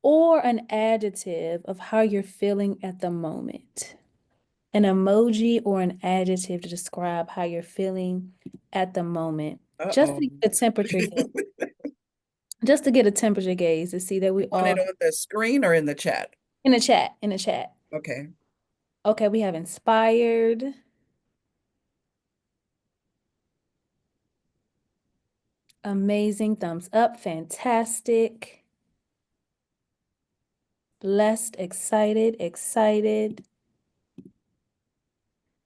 or an adjective of how you're feeling at the moment. An emoji or an adjective to describe how you're feeling at the moment. Just to get a temperature gauge. Just to get a temperature gauge to see that we all. Want it on the screen or in the chat? In the chat. In the chat. Okay. Okay, we have inspired. Amazing, thumbs up, fantastic. Blessed, excited, excited.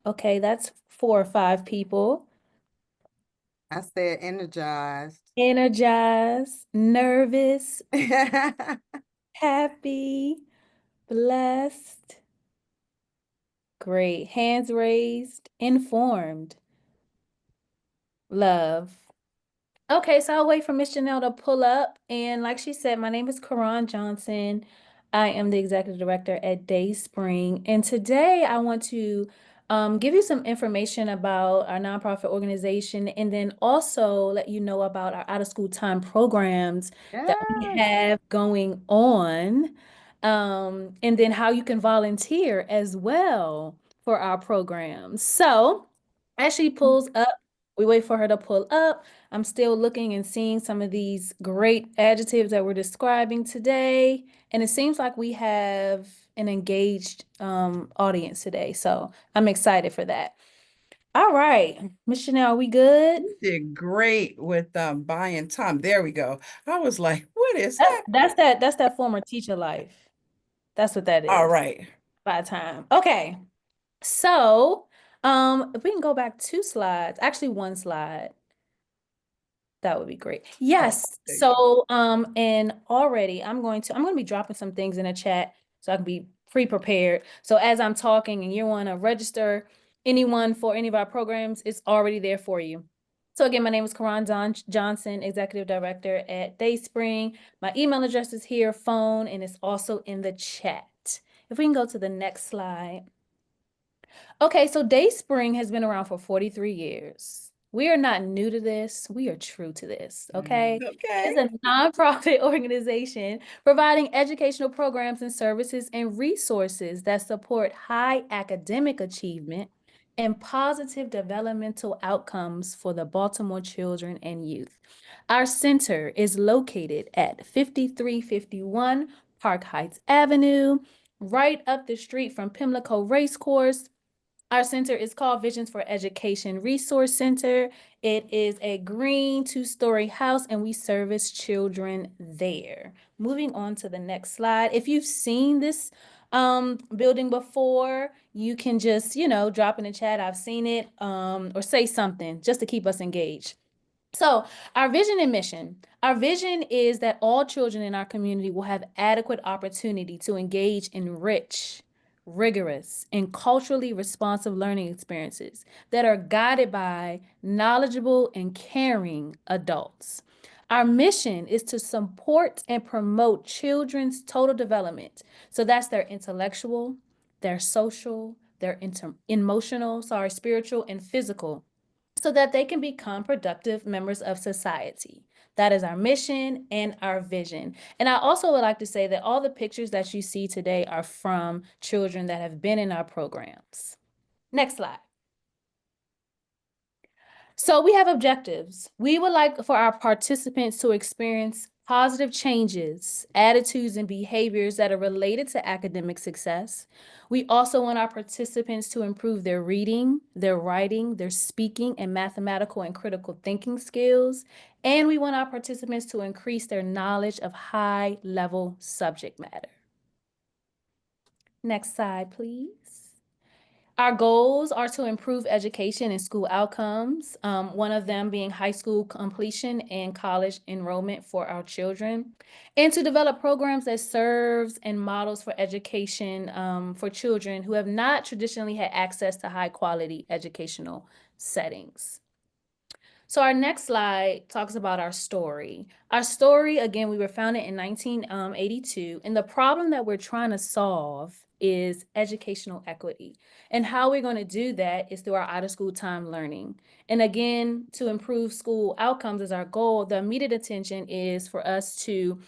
Okay, that's 4 or 5 people. I said energized. Energized, nervous, happy, blessed. Great. Hands raised, informed. Love. Okay, so I'll wait for Miss Janelle to pull up. And like she said, my name is Karan Johnson. I am the Executive Director at Dayspring. And today I want to give you some information about our nonprofit organization and then also let you know about our out-of-school time programs that we have going on. And then how you can volunteer as well for our programs. So as she pulls up, we wait for her to pull up. I'm still looking and seeing some of these great adjectives that we're describing today. And it seems like we have an engaged audience today. So I'm excited for that. All right, Miss Chanel, are we good? You did great with buying time. There we go. I was like, what is that? That's that former teacher life. That's what that is. All right. By time. Okay. So If we can go back 2 slides, actually 1 slide. That would be great. Yes. there you So, and already I'm going to be dropping some things in the chat so I can be pre-prepared. So as I'm talking and you want to register anyone for any of our programs, it's already there for you. So again, my name is Karan Johnson, Executive Director at Dayspring. My email address is here, phone, and it's also in the chat. If we can go to the next slide. Okay, so Dayspring has been around for 43 years. We are not new to this. We are true to this, okay? It's a nonprofit organization providing educational programs and services and resources that support high academic achievement and positive developmental outcomes for the Baltimore children and youth. Our center is located at 5351 Park Heights Avenue, right up the street from Pimlico Racecourse. Our center is called Visions for Education Resource Center. It is a green 2-story house and we service children there. Moving on to the next slide. If you've seen this building before, you can just, drop in the chat, I've seen it, or say something just to keep us engaged. So our vision and mission. Our vision is that all children in our community will have adequate opportunity to engage in rich, rigorous, and culturally responsive learning experiences that are guided by knowledgeable and caring adults. Our mission is to support and promote children's total development. So that's their intellectual, their social, their emotional, spiritual, and physical, so that they can become productive members of society. That is our mission and our vision. And I also would like to say that all the pictures that you see today are from children that have been in our programs. Next slide. So we have objectives. We would like for our participants to experience positive changes, attitudes, and behaviors that are related to academic success. We also want our participants to improve their reading, their writing, their speaking, and mathematical and critical thinking skills. And we want our participants to increase their knowledge of high-level subject matter. Next slide, please. Our goals are to improve education and school outcomes, one of them being high school completion and college enrollment for our children, and to develop programs that serves and models for education for children who have not traditionally had access to high quality educational settings. So our next slide talks about our story. Our story, again, we were founded in 1982, and the problem that we're trying to solve is educational equity. And how we're going to do that is through our out-of-school time learning. And again, to improve school outcomes is our goal. The immediate attention is for us to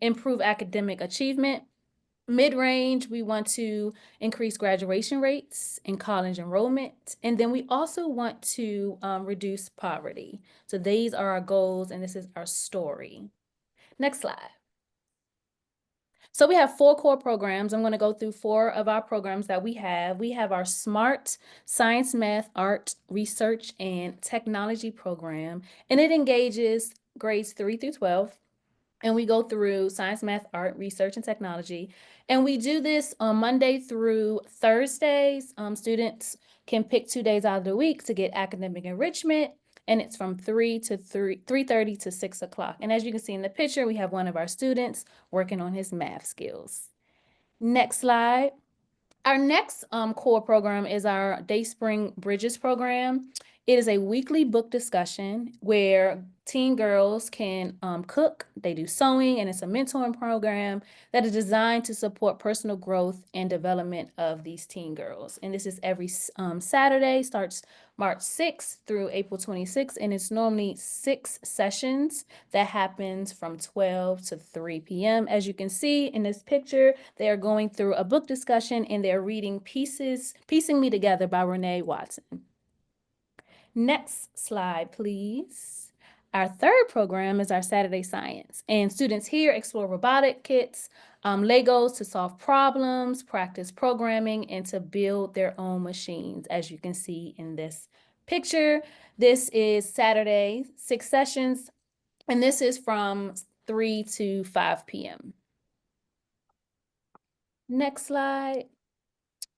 improve academic achievement. Mid-range, we want to increase graduation rates and college enrollment. And then we also want to reduce poverty. So these are our goals, and this is our story. Next slide. So we have 4 core programs. I'm going to go through 4 of our programs that we have. We have our SMART Science, Math, Art, Research, and Technology program, and it engages grades 3 through 12. And we go through science, math, art, research, and technology. And we do this on Monday through Thursdays. Students can pick 2 days out of the week to get academic enrichment. And it's from 3:30 to 6 o'clock. And as you can see in the picture, we have one of our students working on his math skills. Next slide. Our next core program is our Dayspring Bridges program. It is a weekly book discussion where teen girls can cook, they do sewing, and it's a mentoring program that is designed to support personal growth and development of these teen girls. And this is every Saturday, starts March 6th through April 26th, and it's normally 6 sessions that happens from 12 to 3 p.m. As you can see in this picture, they are going through a book discussion and they're reading Piecing Me Together by Renee Watson. Next slide, please. Our third program is our Saturday Science, and students here explore robotic kits, Legos to solve problems, practice programming, and to build their own machines, as you can see in this picture. This is Saturday, 6 sessions, and this is from 3 to 5 p.m. Next slide.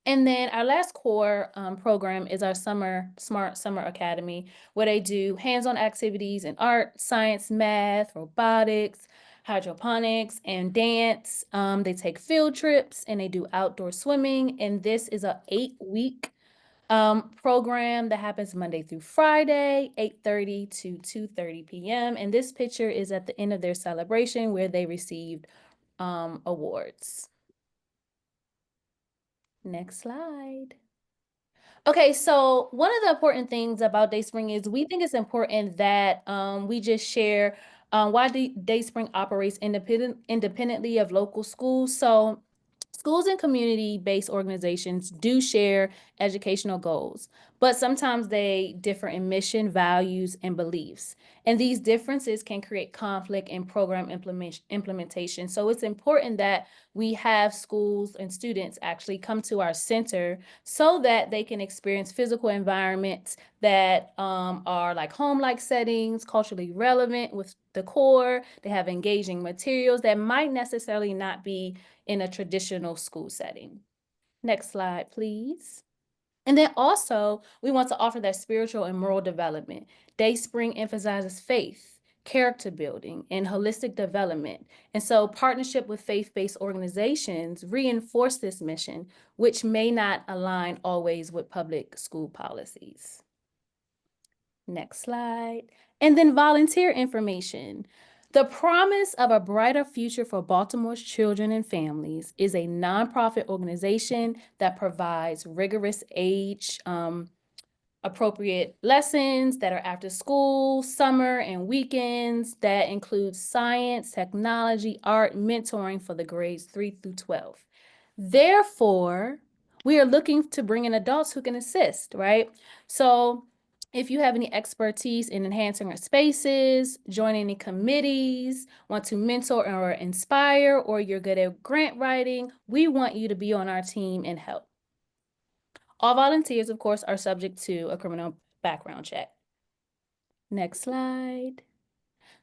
And then our last core program is our Smart Summer Academy, where they do hands-on activities in art, science, math, robotics, hydroponics, and dance. They take field trips and they do outdoor swimming. And this is a 8-week program that happens Monday through Friday, 8:30 to 2:30 p.m. And this picture is at the end of their celebration where they received awards. Next slide. Okay, so one of the important things about Dayspring is we think it's important that we just share why Dayspring operates independently of local schools. So schools and community-based organizations do share educational goals, but sometimes they differ in mission, values, and beliefs. And these differences can create conflict in program implementation. So it's important that we have schools and students actually come to our center so that they can experience physical environments that are like home-like settings, culturally relevant with the core. They have engaging materials that might necessarily not be in a traditional school setting. Next slide, please. And then also, we want to offer that spiritual and moral development. Dayspring emphasizes faith, character building, and holistic development. And so partnership with faith-based organizations reinforce this mission, which may not align always with public school policies. Next slide. And then volunteer information. The Promise of a Brighter Future for Baltimore's Children and Families is a nonprofit organization that provides rigorous age appropriate lessons that are after school, summer, and weekends that include science, technology, art, mentoring for the grades 3 through 12. Therefore, we are looking to bring in adults who can assist, right? So if you have any expertise in enhancing our spaces, joining any committees, want to mentor or inspire, or you're good at grant writing, we want you to be on our team and help. All volunteers, of course, are subject to a criminal background check. Next slide.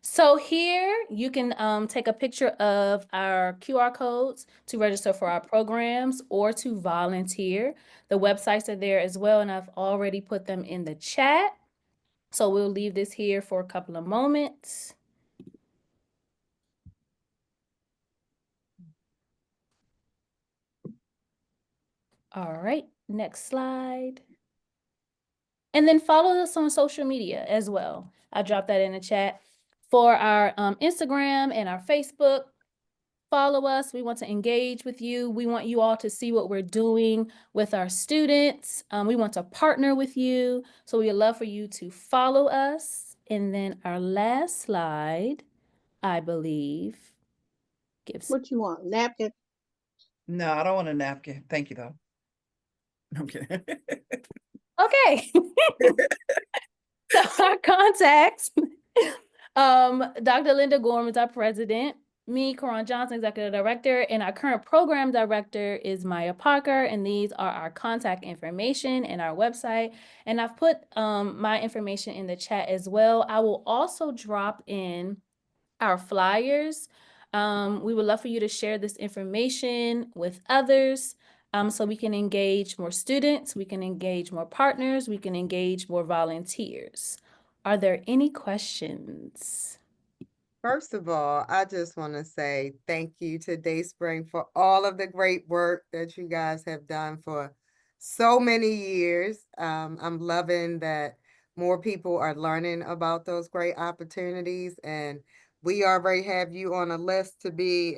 So here you can take a picture of our QR codes to register for our programs or to volunteer. The websites are there as well, and I've already put them in the chat. So we'll leave this here for a couple of moments. All right, next slide. And then follow us on social media as well. I'll drop that in the chat. For our Instagram and our Facebook, follow us. We want to engage with you. We want you all to see what we're doing with our students. We want to partner with you. So we'd love for you to follow us. And then our last slide, I believe, gives. What you want, napkin? No, I don't want a napkin. Thank you, though. Okay. Okay. So our contacts, Dr. Linda Gorham is our president, me, Karan Johnson, executive director, and our current program director is Maya Parker, and these are our contact information and our website. And I've put my information in the chat as well. I will also drop in our flyers. We would love for you to share this information with others. So we can engage more students, we can engage more partners, we can engage more volunteers. Are there any questions? First of all, I just want to say thank you to Dayspring for all of the great work that you guys have done for so many years. I'm loving that more people are learning about those great opportunities, and we already have you on a list to be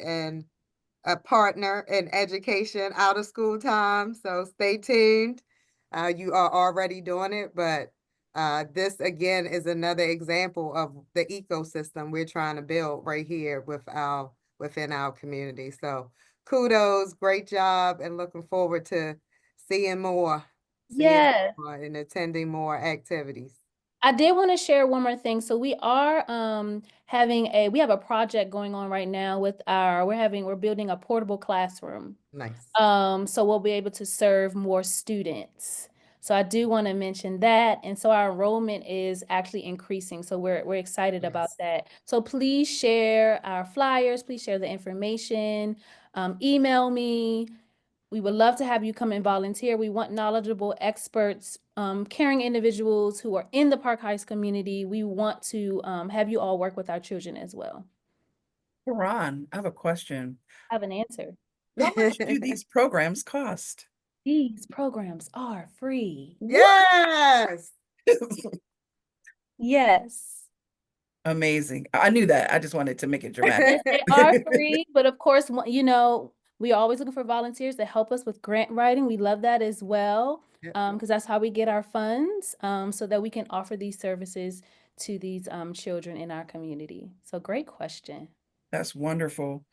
a partner in education out of school time. So stay tuned. You are already doing it, but this again is another example of the ecosystem we're trying to build right here within our community. So kudos, great job, and looking forward to seeing more. Yes. And attending more activities. I did want to share one more thing. So we are we have a project going on right now with we're building a portable classroom. Nice. So we'll be able to serve more students. So I do want to mention that. And so our enrollment is actually increasing. So we're excited about that. So please share our flyers, please share the information, email me. we would love to have you come and volunteer. We want knowledgeable experts, caring individuals who are in the Park Heights community. We want to have you all work with our children as well. Ron, I have a question. I have an answer. How much do these programs cost? These programs are free. Yes. Yes. Amazing. I knew that. I just wanted to make it dramatic. Yes, they are free, but of course, you know, we always looking for volunteers to help us with grant writing. We love that as well, because that's how we get our funds, so that we can offer these services to these children in our community. So great question. That's wonderful.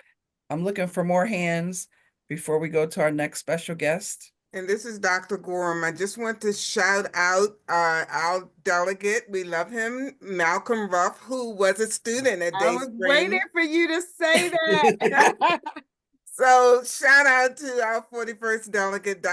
I'm looking for more hands before we go to our next special guest. And this is Dr. Gorham. I just want to shout out our delegate. We love him, Malcolm Ruff, who was a student at I was waiting for you to say that. So shout out to our 41st delegate,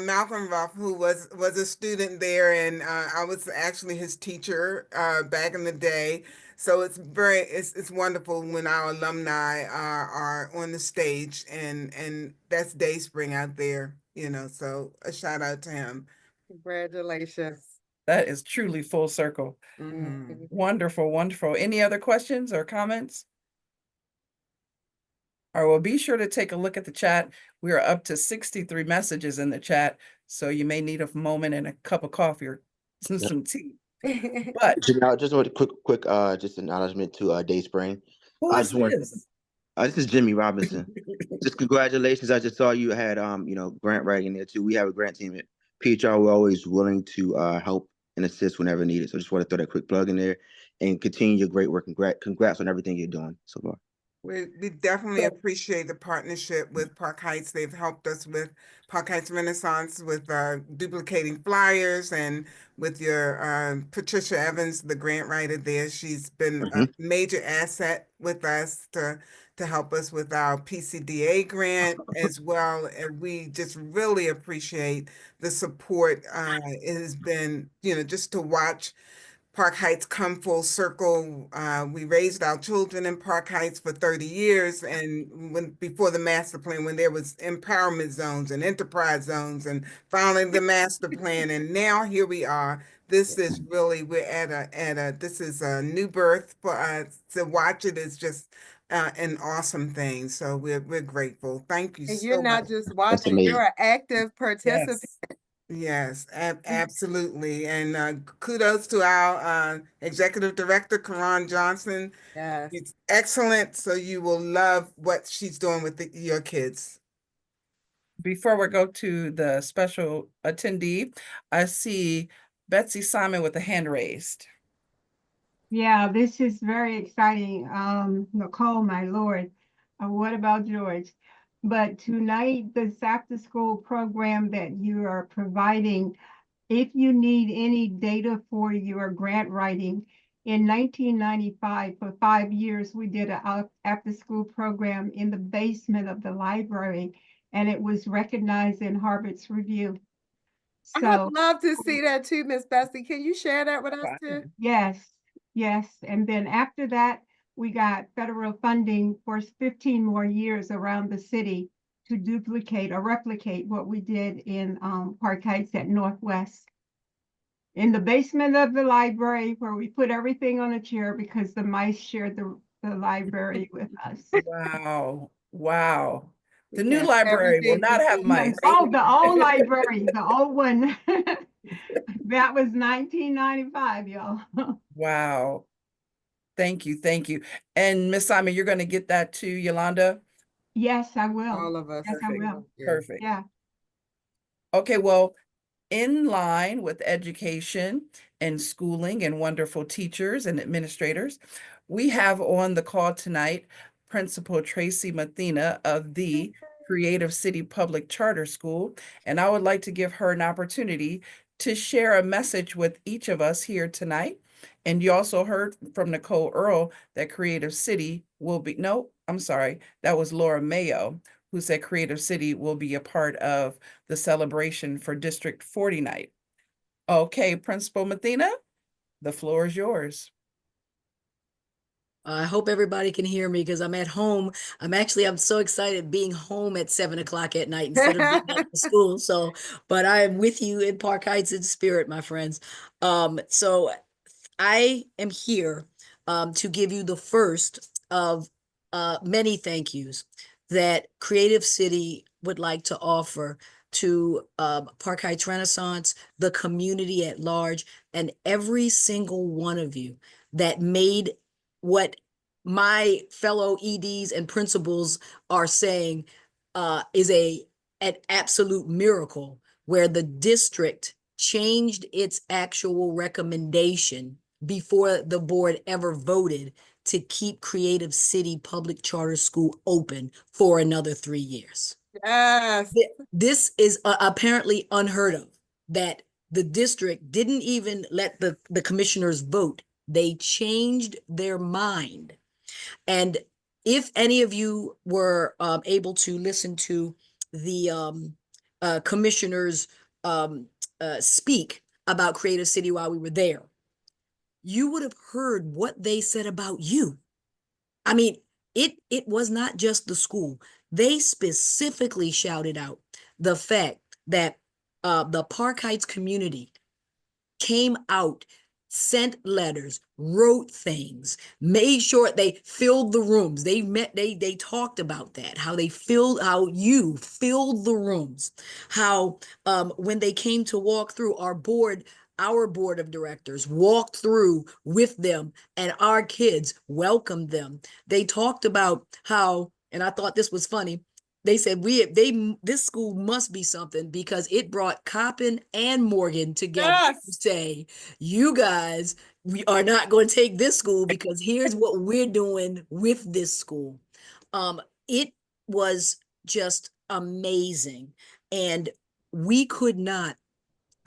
Malcolm Ruff, who was a student there, and I was actually his teacher back in the day. So it's wonderful when our alumni are on the stage, and that's Dayspring out there, you know. So a shout out to him. Congratulations. That is truly full circle. Mm-hmm. Wonderful, wonderful. Any other questions or comments? All right, well, be sure to take a look at the chat. We are up to 63 messages in the chat, so you may need a moment and a cup of coffee or some tea. But Janelle, just a quick just acknowledgement to Dayspring. Who is this? This is Jimmy Robinson. Just congratulations. I just saw you had you know, grant writing there too. We have a grant team at PHR. We're always willing to help and assist whenever needed. So just want to throw that quick plug in there and continue your great work. Congrats on everything you're doing so far. We definitely appreciate the partnership with Park Heights. They've helped us with Park Heights Renaissance, with duplicating flyers, and with your Patricia Evans, the grant writer there. She's been a major asset with us to help us with our PCDA grant as well. And we just really appreciate the support. It has been, you know, just to watch Park Heights come full circle. We raised our children in Park Heights for 30 years, and before the master plan, when there was empowerment zones and enterprise zones, and finally the master plan, and now here we are. This is really, we're this is a new birth for us. To watch it is just an awesome thing. So we're grateful. Thank you so much. And you're not just watching, you're an active participant. Yes, absolutely. And kudos to our executive director, Karan Johnson. Yes. It's excellent. So you will love what she's doing with your kids. Before we go to the special attendee, I see Betsy Simon with a hand raised. Yeah, this is very exciting. Nicole, my Lord, what about George? But tonight, this after school program that you are providing, if you need any data for your grant writing, in 1995, for 5 years, we did an after school program in the basement of the library, and it was recognized in Harvard's review. So, I would love to see that too, Miss Betsy. Can you share that with us too? Yes. And then after that, we got federal funding for 15 more years around the city to duplicate or replicate what we did in Park Heights at Northwest. In the basement of the library, where we put everything on a chair because the mice shared the library with us. Wow. The new library will not have mice. Oh, the old library, the old one. That was 1995, y'all. Wow. Thank you. And Miss Simon, you're going to get that to Yolanda? Yes, I will. All of us. Yes, I will. Perfect. Yeah. Okay, well, in line with education and schooling and wonderful teachers and administrators, we have on the call tonight Principal Tracy Mathena of the Creative City Public Charter School, and I would like to give her an opportunity to share a message with each of us here tonight. And you also heard from Nicole Earle that Creative City will be, no, I'm sorry, that was Laura Mayo, who said Creative City will be a part of the celebration for District 40 night. Okay, Principal Mathena, the floor is yours. I hope everybody can hear me because I'm at home. I'm so excited being home at 7 o'clock at night instead of being at the school. So, but I am with you in Park Heights in spirit, my friends. So I am here to give you the first of many thank yous that Creative City would like to offer to Park Heights Renaissance, the community at large, and every single one of you that made what my fellow EDs and principals are saying is an absolute miracle, where the district changed its actual recommendation before the board ever voted to keep Creative City Public Charter School open for another 3 years. Yes. This is apparently unheard of, that the district didn't even let the commissioners vote. They changed their mind. And if any of you were able to listen to the commissioners speak about Creative City while we were there, you would have heard what they said about you. I mean, it was not just the school. They specifically shouted out the fact that the Park Heights community came out, sent letters, wrote things, made sure they filled the rooms. They talked about that, how you filled the rooms, how when they came to walk through, our board of directors walked through with them and our kids welcomed them. They talked about how, and I thought this was funny, they said this school must be something because it brought Coppin and Morgan together to say, you guys, we are not going to take this school because here's what we're doing with this school. It was just amazing. And we could not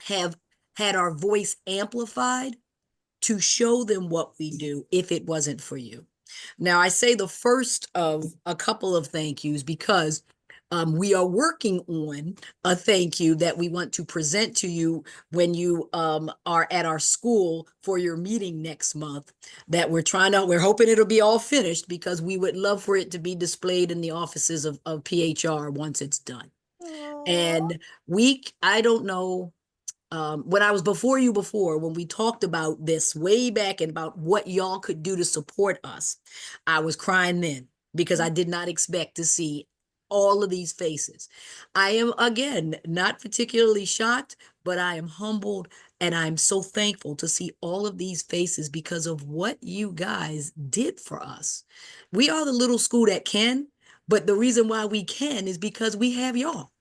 have had our voice amplified to show them what we do if it wasn't for you. Now, I say the first of a couple of thank yous because we are working on a thank you that we want to present to you when you are at our school for your meeting next month, that we're hoping it'll be all finished because we would love for it to be displayed in the offices of PHR once it's done. Aww. And I don't know, when I was when we talked about this way back and about what y'all could do to support us, I was crying then because I did not expect to see all of these faces. I am, again, not particularly shocked, but I am humbled and I'm so thankful to see all of these faces because of what you guys did for us. We are the little school that can, but the reason why we can is because we have y'all.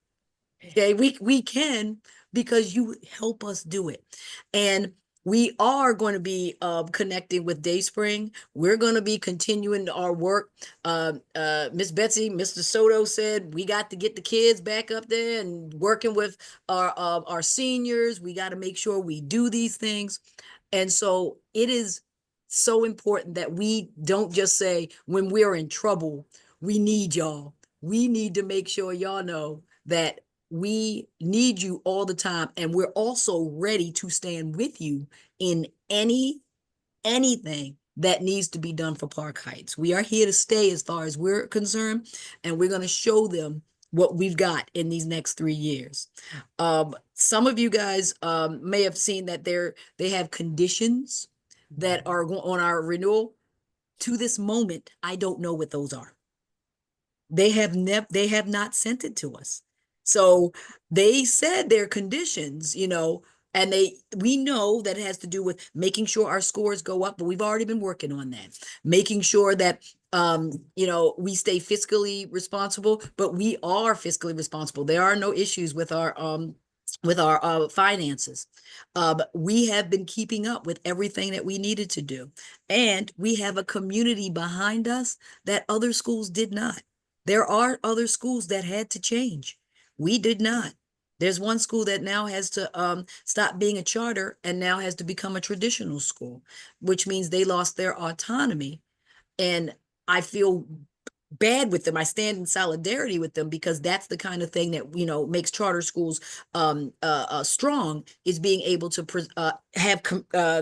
Okay, we can because you help us do it. And we are going to be connecting with Dayspring. We're going to be continuing our work. Miss Betsy, Mr. Soto said we got to get the kids back up there and working with our seniors. We got to make sure we do these things. And so it is so important that we don't just say when we're in trouble, we need y'all. We need to make sure y'all know that we need you all the time, and we're also ready to stand with you in anything that needs to be done for Park Heights. We are here to stay as far as we're concerned, and we're going to show them what we've got in these next 3 years. Some of you guys may have seen that they have conditions that are on our renewal. To this moment, I don't know what those are. They have not sent it to us. So they said their conditions, and we know that it has to do with making sure our scores go up, but we've already been working on that. Making sure that, we stay fiscally responsible, but we are fiscally responsible. There are no issues with our finances. We have been keeping up with everything that we needed to do. And we have a community behind us that other schools did not. There are other schools that had to change. We did not. There's one school that now has to stop being a charter and now has to become a traditional school, which means they lost their autonomy. And I feel bad with them. I stand in solidarity with them, because that's the kind of thing that, you know, makes charter schools strong, is being able to have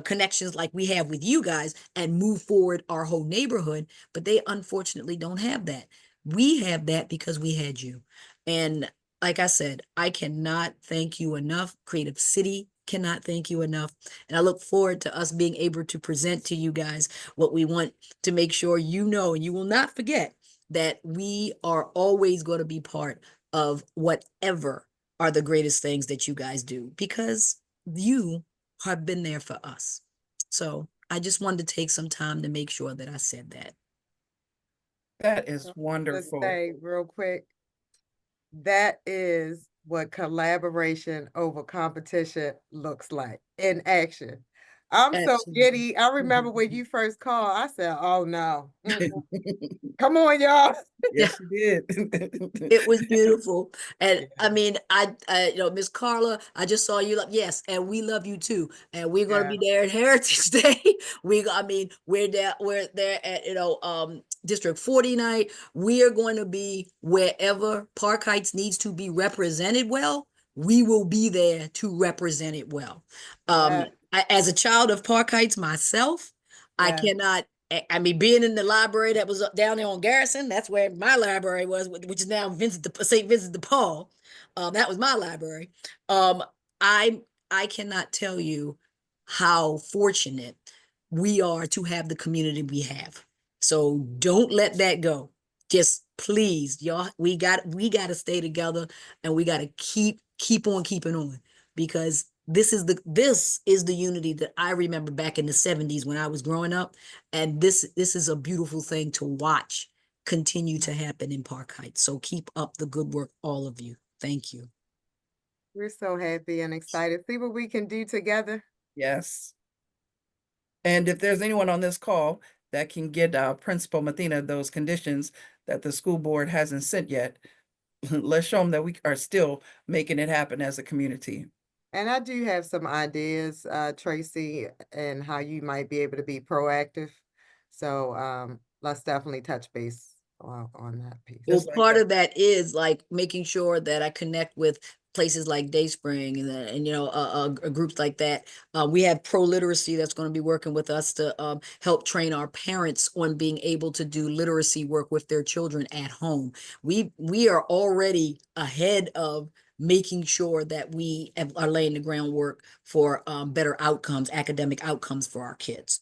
connections like we have with you guys and move forward our whole neighborhood. But they unfortunately don't have that. We have that because we had you. And like I said, I cannot thank you enough. Creative City cannot thank you enough. And I look forward to us being able to present to you guys what we want to make sure you know, and you will not forget that we are always going to be part of whatever are the greatest things that you guys do, because you have been there for us. So I just wanted to take some time to make sure that I said that. That is Just wonderful. say real quick, that is what collaboration over competition looks like in action. I'm so Absolutely. giddy. I remember when you first called, I said, oh no. Come on, y'all. Yes, you did. It was beautiful. And I mean, you know, Miss Carla, I just saw you. Yes, and we love you too. And we're going to be there at Heritage Day. We're there at, you know, District 40 night. We are going to be wherever Park Heights needs to be represented well. We will be there to represent it well. As a child of Park Heights myself, I cannot. I mean, being in the library that was down there on Garrison, that's where my library was, which is now St. Vincent de Paul. That was my library. I cannot tell you how fortunate we are to have the community we have. So don't let that go. Just please, y'all, we got to stay together, and we got to keep on keeping on, because this is the unity that I remember back in the 70s when I was growing up. And this is a beautiful thing to watch continue to happen in Park Heights. So keep up the good work, all of you. Thank you. We're so happy and excited. See what we can do together. Yes. And if there's anyone on this call that can get Principal Mathena those conditions that the school board hasn't sent yet, let's show them that we are still making it happen as a community. And I do have some ideas, Tracy, and how you might be able to be proactive. So let's definitely touch base on that piece. Well, part of that is like making sure that I connect with places like Dayspring and you know, groups like that. We have Pro Literacy that's going to be working with us to help train our parents on being able to do literacy work with their children at home. We are already ahead of making sure that we are laying the groundwork for better outcomes, academic outcomes for our kids.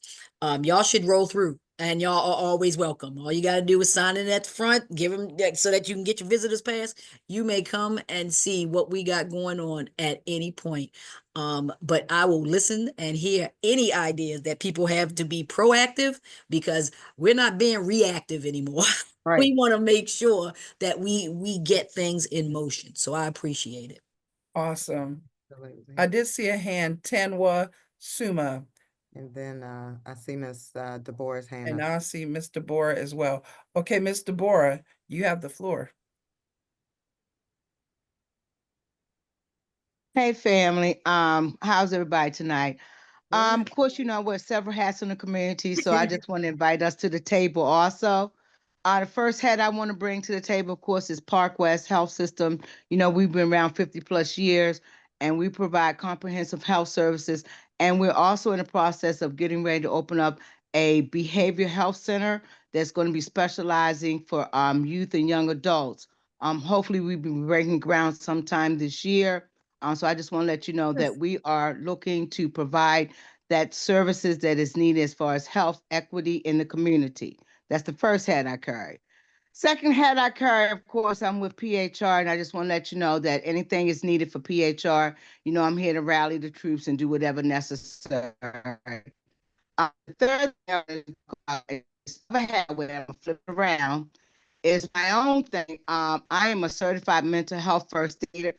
Y'all should roll through. And y'all are always welcome. All you got to do is sign in at the front, give them that so that you can get your visitor's pass. You may come and see what we got going on at any point. But I will listen and hear any ideas that people have to be proactive, because we're not being reactive anymore. Right. We want to make sure that we get things in motion. So I appreciate it. Awesome. Absolutely. I did see a hand, Tanwa Suma. And then I see Miss Deborah's hand And up. I see Miss Deborah as well. Okay, Miss Deborah, you have the floor. Hey family, how's everybody tonight? Of course, you know, we're several hats in the community, so I just want to invite us to the table also. The first hat I want to bring to the table, of course, is Park West Health System. You know, we've been around 50+ years, and we provide comprehensive health services. And we're also in the process of getting ready to open up a behavioral health center that's going to be specializing for youth and young adults. Hopefully we'll be breaking ground sometime this year. So I just want to let you know that we are looking to provide that services that is needed as far as health equity in the community. That's the first hat I carry. Second hat I carry, of course, I'm with PHR, and I just want to let you know that anything is needed for PHR. You know, I'm here to rally the troops and do whatever necessary. The third hat where I'm flipping around is my own thing. I am a certified mental health first aid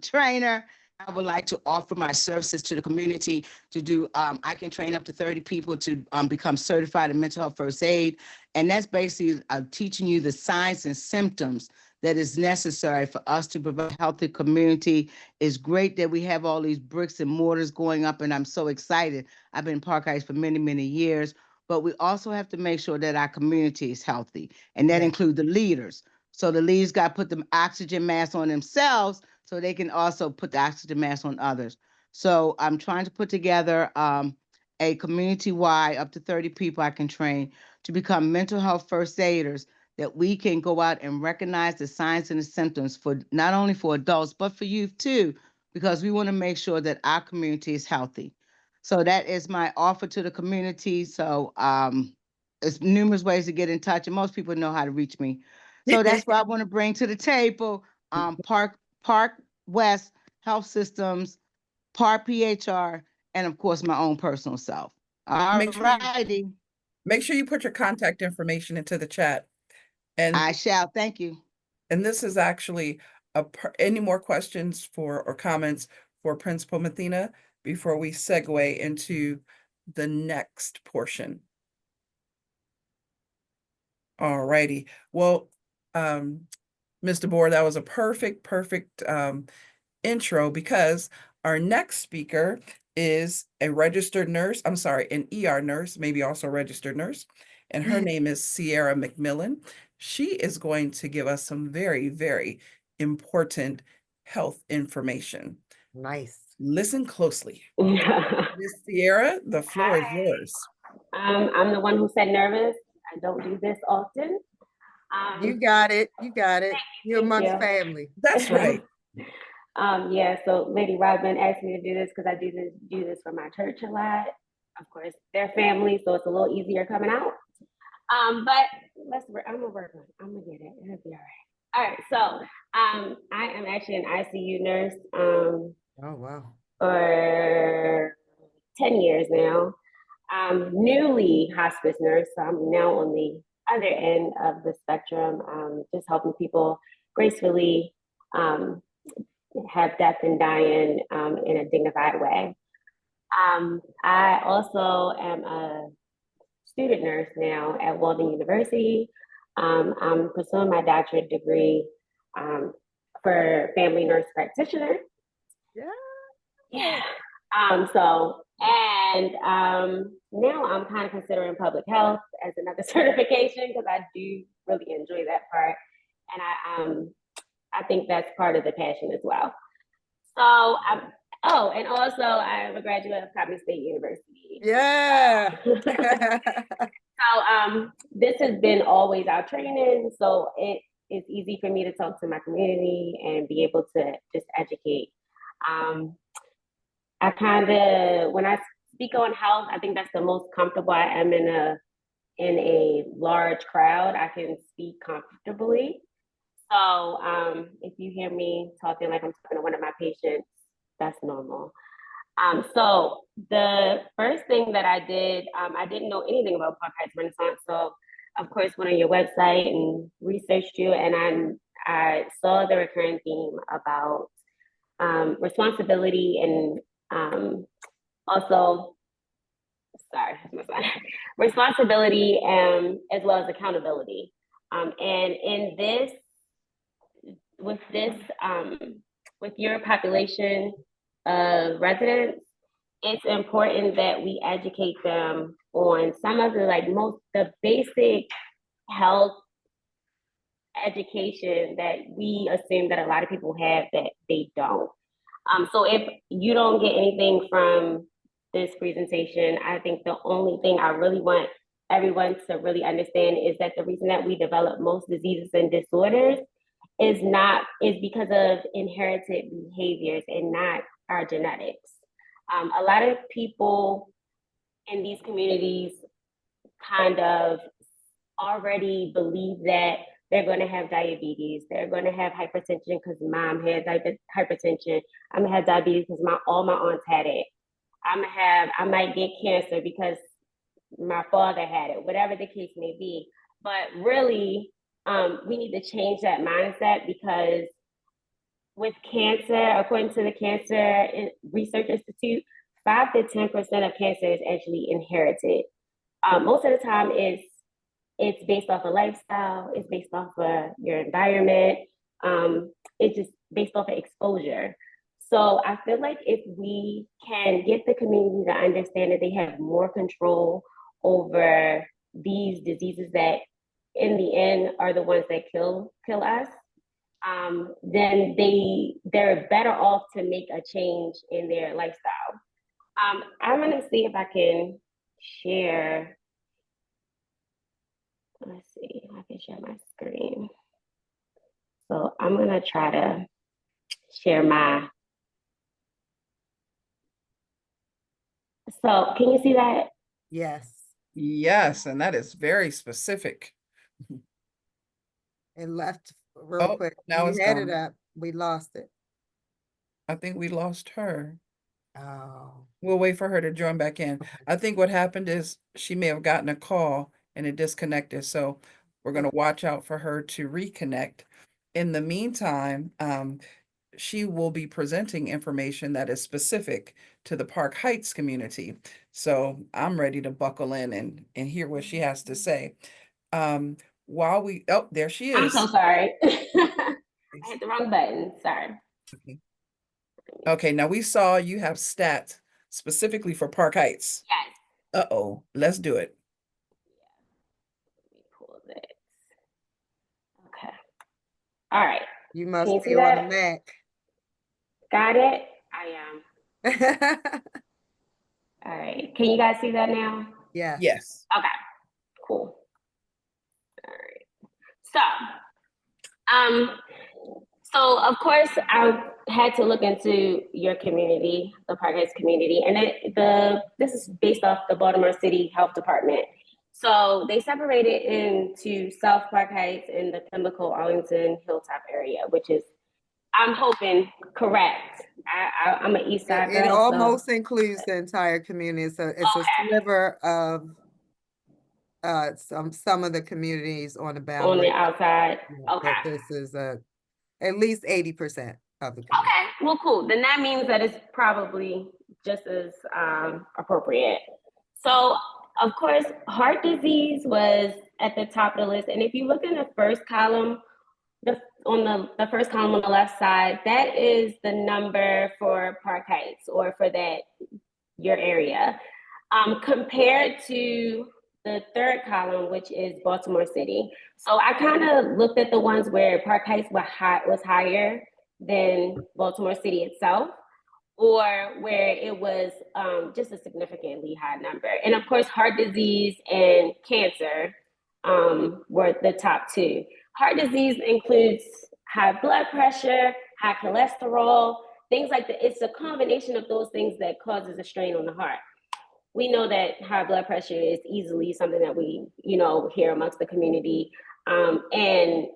trainer. I would like to offer my services to the community to do, I can train up to 30 people to become certified in mental health first aid. And that's basically teaching you the signs and symptoms that is necessary for us to provide a healthy community. It's great that we have all these bricks and mortars going up, and I'm so excited. I've been in Park Heights for many, many years. but we also have to make sure that our community is healthy, and that Yeah. includes the leaders. So the leaders got to put the oxygen mask on themselves so they can also put the oxygen mask on others. So I'm trying to put together a community-wide, up to 30 people I can train to become mental health first aiders, that we can go out and recognize the signs and the symptoms for not only for adults, but for youth too, because we want to make sure that our community is healthy. So that is my offer to the community. So there's numerous ways to get in touch, and most people know how to reach me. So that's what I want to bring to the table. Park West Health Systems, Park PHR, and of course my own personal self. All righty. Make sure you put your contact information into the chat. And I shall. Thank you. And this is actually any more questions or comments for Principal Mathena before we segue into the next portion? All righty. Well, Mr. Bohr, that was a perfect intro, because our next speaker is a registered nurse. I'm sorry, an ER nurse, maybe also a registered nurse. And her name is Sierra McMillan. She is going to give us some very, very important health information. Nice. Listen closely. Miss Sierra, the floor is yours. I'm the one who said nervous. I don't do this often. You got it. You got it. You're amongst family. That's right. Yeah, so Lady Robin asked me to do this because I do this for my church a lot. Of course, they're family, so it's a little easier coming out. But I'm gonna work on it. I'm gonna get it. It'll be all right. All right, so I am actually an ICU nurse. Oh wow. For 10 years now. Newly hospice nurse, so I'm now on the other end of the spectrum, just helping people gracefully have death and dying in a dignified way. I also am a student nurse now at Walden University. I'm pursuing my doctorate degree for family nurse practitioner. Yeah. Now I'm kind of considering public health as another certification because I do really enjoy that part, and I think that's part of the passion as well. So and also I'm a graduate of Coppin State University. Yeah. So this has been always our training, so it is easy for me to talk to my community and be able to just educate. When I speak on health, I think that's the most comfortable I am in a large crowd. I can speak comfortably. So if you hear me talking like I'm talking to one of my patients, that's normal. So the first thing that I did, I didn't know anything about Park Heights Renaissance. So of course, went on your website and researched you, and I saw the recurring theme about responsibility and also, responsibility as well as accountability. And with your population of residents, it's important that we educate them on some of the basic health education that we assume that a lot of people have that they don't. So if you don't get anything from this presentation, I think the only thing I really want everyone to really understand is that the reason that we develop most diseases and disorders is because of inherited behaviors and not our genetics. A lot of people in these communities kind of already believe that they're going to have diabetes, they're going to have hypertension because mom had hypertension. I'm gonna have diabetes because all my aunts had it. I might get cancer because my father had it, whatever the case may be. But really, we need to change that mindset, because with cancer, according to the Cancer Research Institute, 5 to 10% of cancer is actually inherited. Most of the time it's based off of lifestyle, it's based off of your environment, it's just based off of exposure. So I feel like if we can get the community to understand that they have more control over these diseases that in the end are the ones that kill us, then they're better off to make a change in their lifestyle. I'm gonna see if I can share. Let's see, I can share my screen. So I'm gonna try to share my. So can you see that? Yes. Yes, and that is very specific. It left real quick. Now You it's had it gone. up. We lost it. I think we lost her. Oh. We'll wait for her to join back in. I think what happened is she may have gotten a call and it disconnected. So we're going to watch out for her to reconnect. In the meantime, she will be presenting information that is specific to the Park Heights community. So I'm ready to buckle in and hear what she has to say. While we, oh, there she is. I'm so sorry. I hit the wrong button. Sorry. Okay, now we saw you have stats specifically for Park Heights. Yes. Uh-oh, let's do it. Let me pull this. Okay. All right. You must Can you be see on that? the Mac. Got it? I am. All right. Can you guys see that now? Yeah. Yes. Okay. Cool. All right. So of course I had to look into your community, the Park Heights community, and this is based off the Baltimore City Health Department. So they separated into South Park Heights and the Pimlico Arlington Hilltop area, which is, I'm hoping, correct. I'm an East Side girl. It almost includes the entire community. So it's a sliver of some of the communities on the boundary. On the outside. Okay. But this is at least 80% of the community. Okay, well, cool. Then that means that it's probably just as appropriate. So, of course, heart disease was at the top of the list. And if you look in the first column, on the first column on the left side, that is the number for Park Heights or for your area. Compared to the third column, which is Baltimore City. So I kind of looked at the ones where Park Heights was higher than Baltimore City itself, or where it was just a significantly high number. And of course, heart disease and cancer were the top two. Heart disease includes high blood pressure, high cholesterol, things like that. It's a combination of those things that causes a strain on the heart. We know that high blood pressure is easily something that we, hear amongst the community, and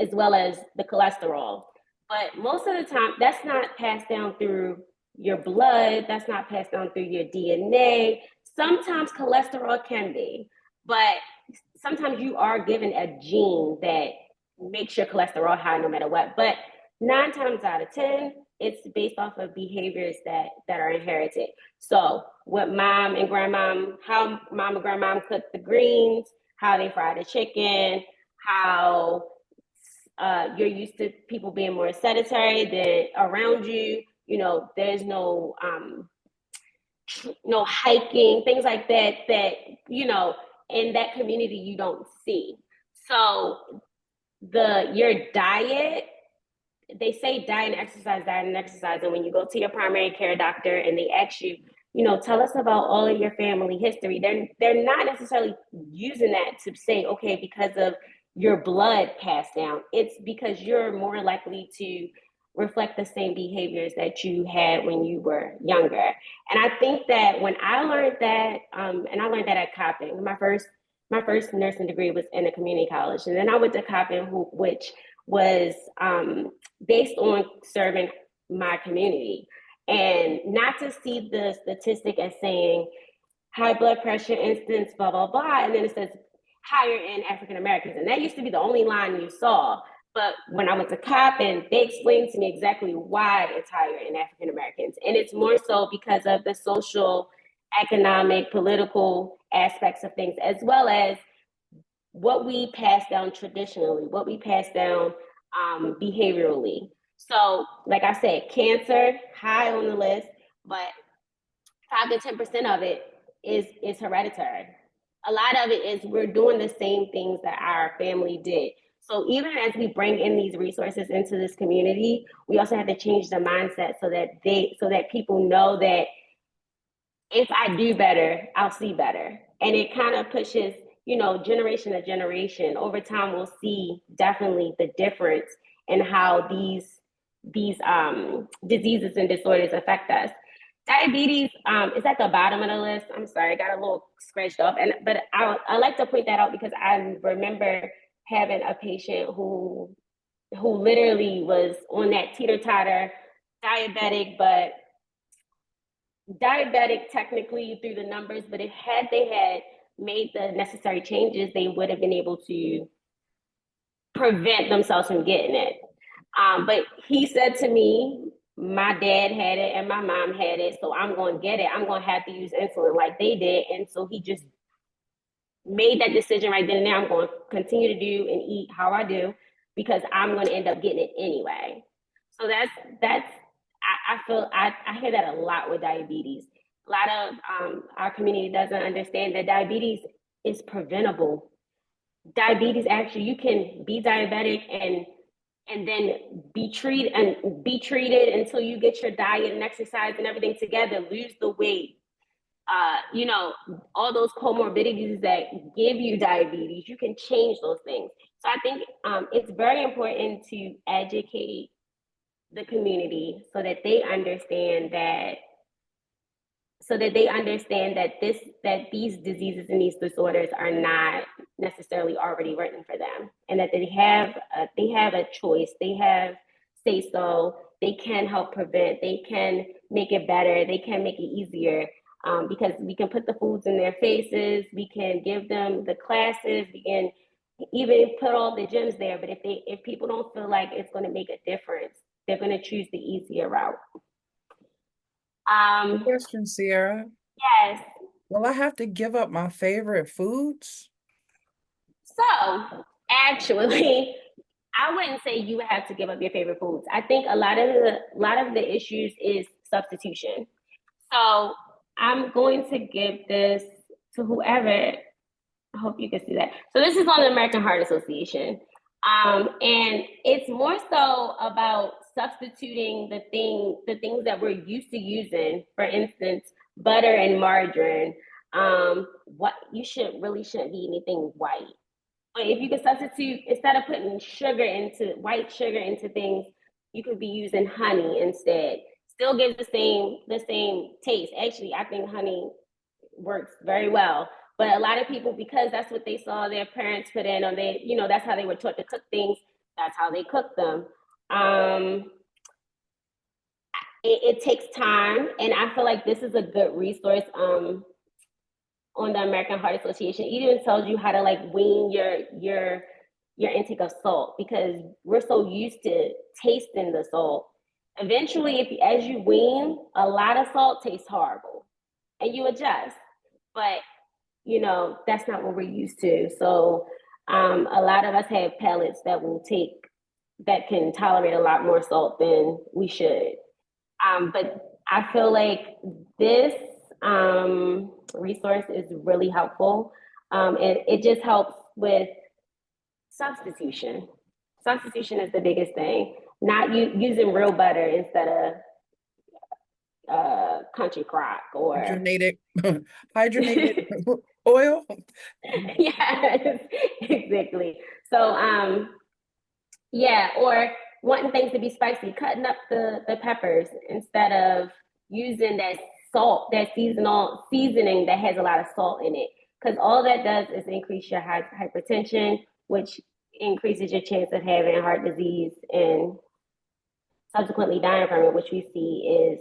as well as the cholesterol. But most of the time, that's not passed down through your blood. That's not passed down through your DNA. Sometimes cholesterol can be, but sometimes you are given a gene that makes your cholesterol high no matter what. But 9 times out of 10, it's based off of behaviors that are inherited. So what mom and grandmom, how mom and grandmom cook the greens, how they fry the chicken, how you're used to people being more sedentary than around you. There's no hiking, things like that, in that community you don't see. So your diet, they say diet and exercise. And when you go to your primary care doctor and they ask you, tell us about all of your family history, they're not necessarily using that to say, okay, because of your blood passed down. It's because you're more likely to reflect the same behaviors that you had when you were younger. And I think that when I learned that, and I learned that at Coppin, my first nursing degree was in a community college. And then I went to Coppin, which was based on serving my community. And not to see the statistic as saying high blood pressure instance, blah, blah, blah. And then it says higher in African Americans. And that used to be the only line you saw. But when I went to Coppin, they explained to me exactly why it's higher in African Americans. And it's more so because of the social, economic, political aspects of things, as well as what we pass down traditionally, what we pass down behaviorally. So, like I said, cancer, high on the list, but 5 to 10% of it is hereditary. a lot of it is we're doing the same things that our family did. So even as we bring in these resources into this community, we also have to change the mindset so that people know that if I do better, I'll see better. And it kind of pushes, generation to generation. Over time, we'll see definitely the difference in how these diseases and disorders affect us. Diabetes is at the bottom of the list. I'm sorry, I got a little scratched off. But I like to point that out because I remember having a patient who literally was on that teeter-totter, diabetic technically through the numbers, but if they had made the necessary changes, they would have been able to prevent themselves from getting it. But he said to me, my dad had it and my mom had it, so I'm going to get it. I'm going to have to use insulin like they did. And so he just made that decision right then and there. I'm going to continue to do and eat how I do because I'm going to end up getting it anyway. So I feel I hear that a lot with diabetes. A lot of our community doesn't understand that diabetes is preventable. Diabetes, actually, you can be diabetic and then be treated until you get your diet and exercise and everything together, lose the weight. All those comorbidities that give you diabetes, you can change those things. So I think it's very important to educate the community so that they understand that these diseases and these disorders are not necessarily already written for them, and that they have a choice. They have say so. They can help prevent. They can make it better. They can make it easier because we can put the foods in their faces. We can give them the classes. We can even put all the gyms there. But if people don't feel like it's going to make a difference, they're going to choose the easier route. Question, Sierra. Yes. Will I have to give up my favorite foods? So actually, I wouldn't say you would have to give up your favorite foods. I think a lot of the issues is substitution. So I'm going to give this to whoever. I hope you can see that. So this is on the American Heart Association. And it's more so about substituting the things that we're used to using. For instance, butter and margarine. What you shouldn't be anything white. But if you can substitute, instead of putting white sugar into things, you could be using honey instead. Still gives the same taste. Actually, I think honey works very well. But a lot of people, because that's what they saw their parents put in, or that's how they were taught to cook things, that's how they cook them. It takes time, and I feel like this is a good resource on the American Heart Association. It even tells you how to wean your intake of salt, because we're so used to tasting the salt. Eventually, as you wean, a lot of salt tastes horrible, and you adjust. But that's not what we're used to. So a lot of us have palates that can tolerate a lot more salt than we should. But I feel like this resource is really helpful. It just helps with substitution. Substitution is the biggest thing. Not using real butter instead of country crock or hydrogenated oil. Yes, exactly. So or wanting things to be spicy, cutting up the peppers instead of using that salt, that seasoning that has a lot of salt in it, because all that does is increase your hypertension, which increases your chance of having heart disease and subsequently dying from it, which we see is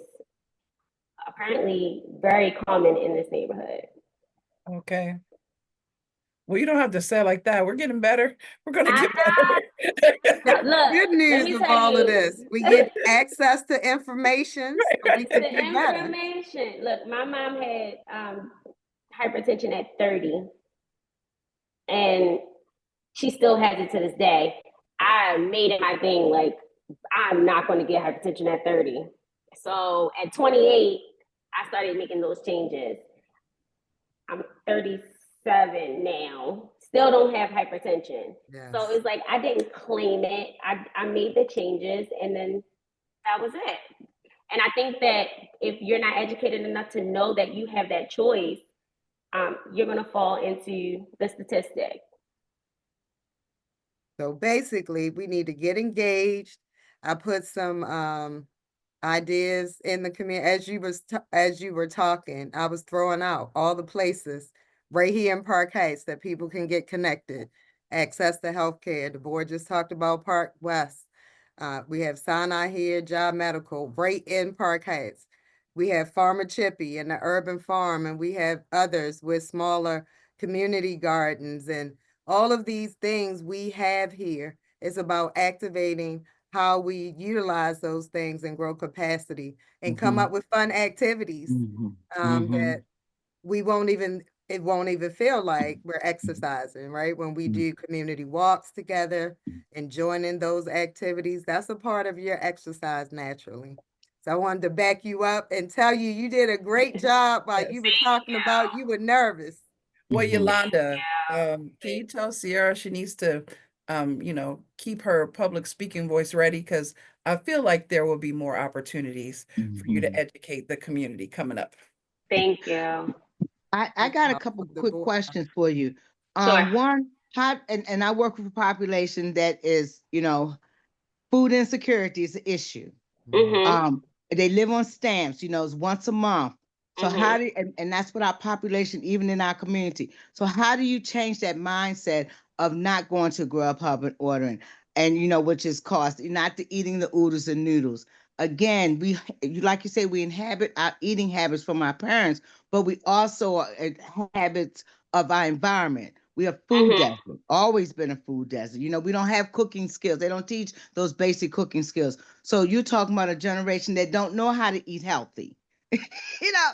apparently very common in this neighborhood. Okay. Well, you don't have to say it like that. We're getting better. We're going to get better. Look, good news of all of this. We get access to information. So we can get better. Look, my mom had hypertension at 30, and she still has it to this day. I made it my thing, I'm not going to get hypertension at 30. So at 28, I started making those changes. I'm 37 7 now, still don't have hypertension. Yes. So it's like I didn't claim it. I made the changes, and then that was it. And I think that if you're not educated enough to know that you have that choice, you're going to fall into the statistic. So basically, we need to get engaged. I put some ideas in the community as you were talking. I was throwing out all the places right here in Park Heights that people can get connected, access to healthcare. The board just talked about Park West. We have Sinai here, Job Medical, right in Park Heights. We have Farmer Chippy and the Urban Farm, and we have others with smaller community gardens, and all of these things we have here. Is about activating how we utilize those things and grow capacity and come up with fun activities that we won't even, it won't even feel like we're exercising, right? When we do community walks together and joining those activities, that's a part of your exercise naturally. So I wanted to back you up and tell you, you did a great job while you were talking about, you were nervous. Well, Yolanda, can you tell Sierra she needs to, you know, keep her public speaking voice ready? Because I feel like there will be more opportunities for you to educate the community coming up. Thank you. I got a couple quick questions for you. Sure. One, how, and I work with a population that is, you know, food insecurity is an issue. They live on stamps, you know, it's once a month. So how do, and that's what our population, even in our community. So how do you change that mindset of not going to Grubhub and ordering, and you know, which is cost, not to eating the oodles and noodles. Again, we, like you say, we inhabit our eating habits from our parents, but we also habits of our environment. We are food desert, always been a food desert. You know, we don't have cooking skills. They don't teach those basic cooking skills. So you're talking about a generation that don't know how to eat healthy. You know,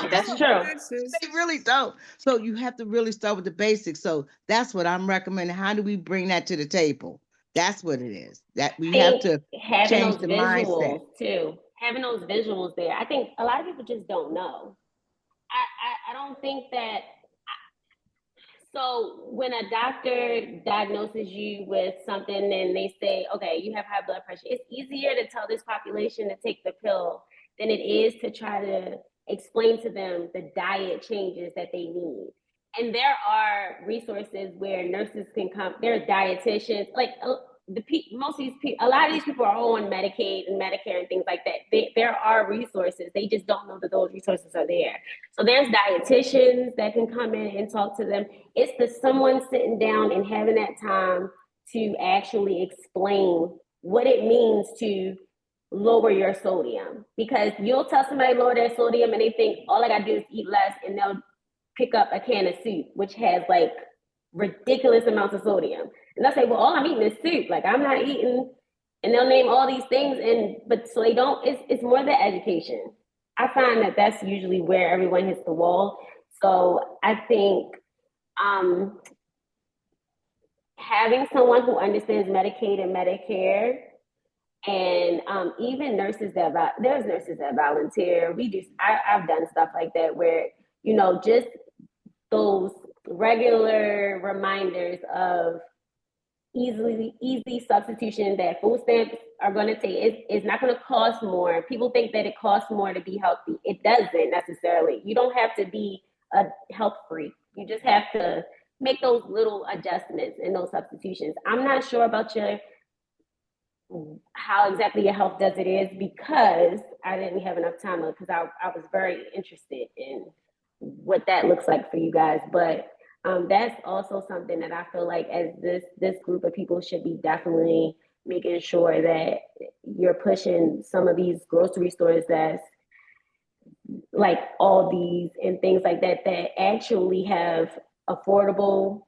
no, that's true. They really don't. So you have to really start with the basics. So that's what I'm recommending. How do we bring that to the table? That's what it is. That we have to having change those the visuals mindset. too. Having those visuals there. I think a lot of people just don't know. I don't think that. So when a doctor diagnoses you with something and they say, okay, you have high blood pressure, it's easier to tell this population to take the pill than it is to try to explain to them the diet changes that they need. And there are resources where nurses can come, there are dietitians, like most of these people, a lot of these people are on Medicaid and Medicare and things like that. There are resources, they just don't know that those resources are there. So there's dietitians that can come in and talk to them. It's the someone sitting down and having that time to actually explain what it means to lower your sodium. Because you'll tell somebody lower their sodium and they think all I gotta do is eat less, and they'll pick up a can of soup, which has like ridiculous amounts of sodium. And they'll say, well, all I'm eating is soup. Like I'm not eating, and they'll name all these things. But so they don't, it's more the education. I find that that's usually where everyone hits the wall. So I think having someone who understands Medicaid and Medicare, and even nurses there's nurses that volunteer. I've done stuff like that where, you know, just those regular reminders of easy substitution that food stamps are going to take. It's not going to cost more. People think that it costs more to be healthy. It doesn't necessarily. You don't have to be a health freak. You just have to make those little adjustments and those substitutions. I'm not sure about how exactly your health desert is, because I didn't have enough time, because I was very interested in what that looks like for you guys. But that's also something that I feel like as this group of people should be definitely making sure that you're pushing some of these grocery stores that's like Aldi's and things like that, that actually have affordable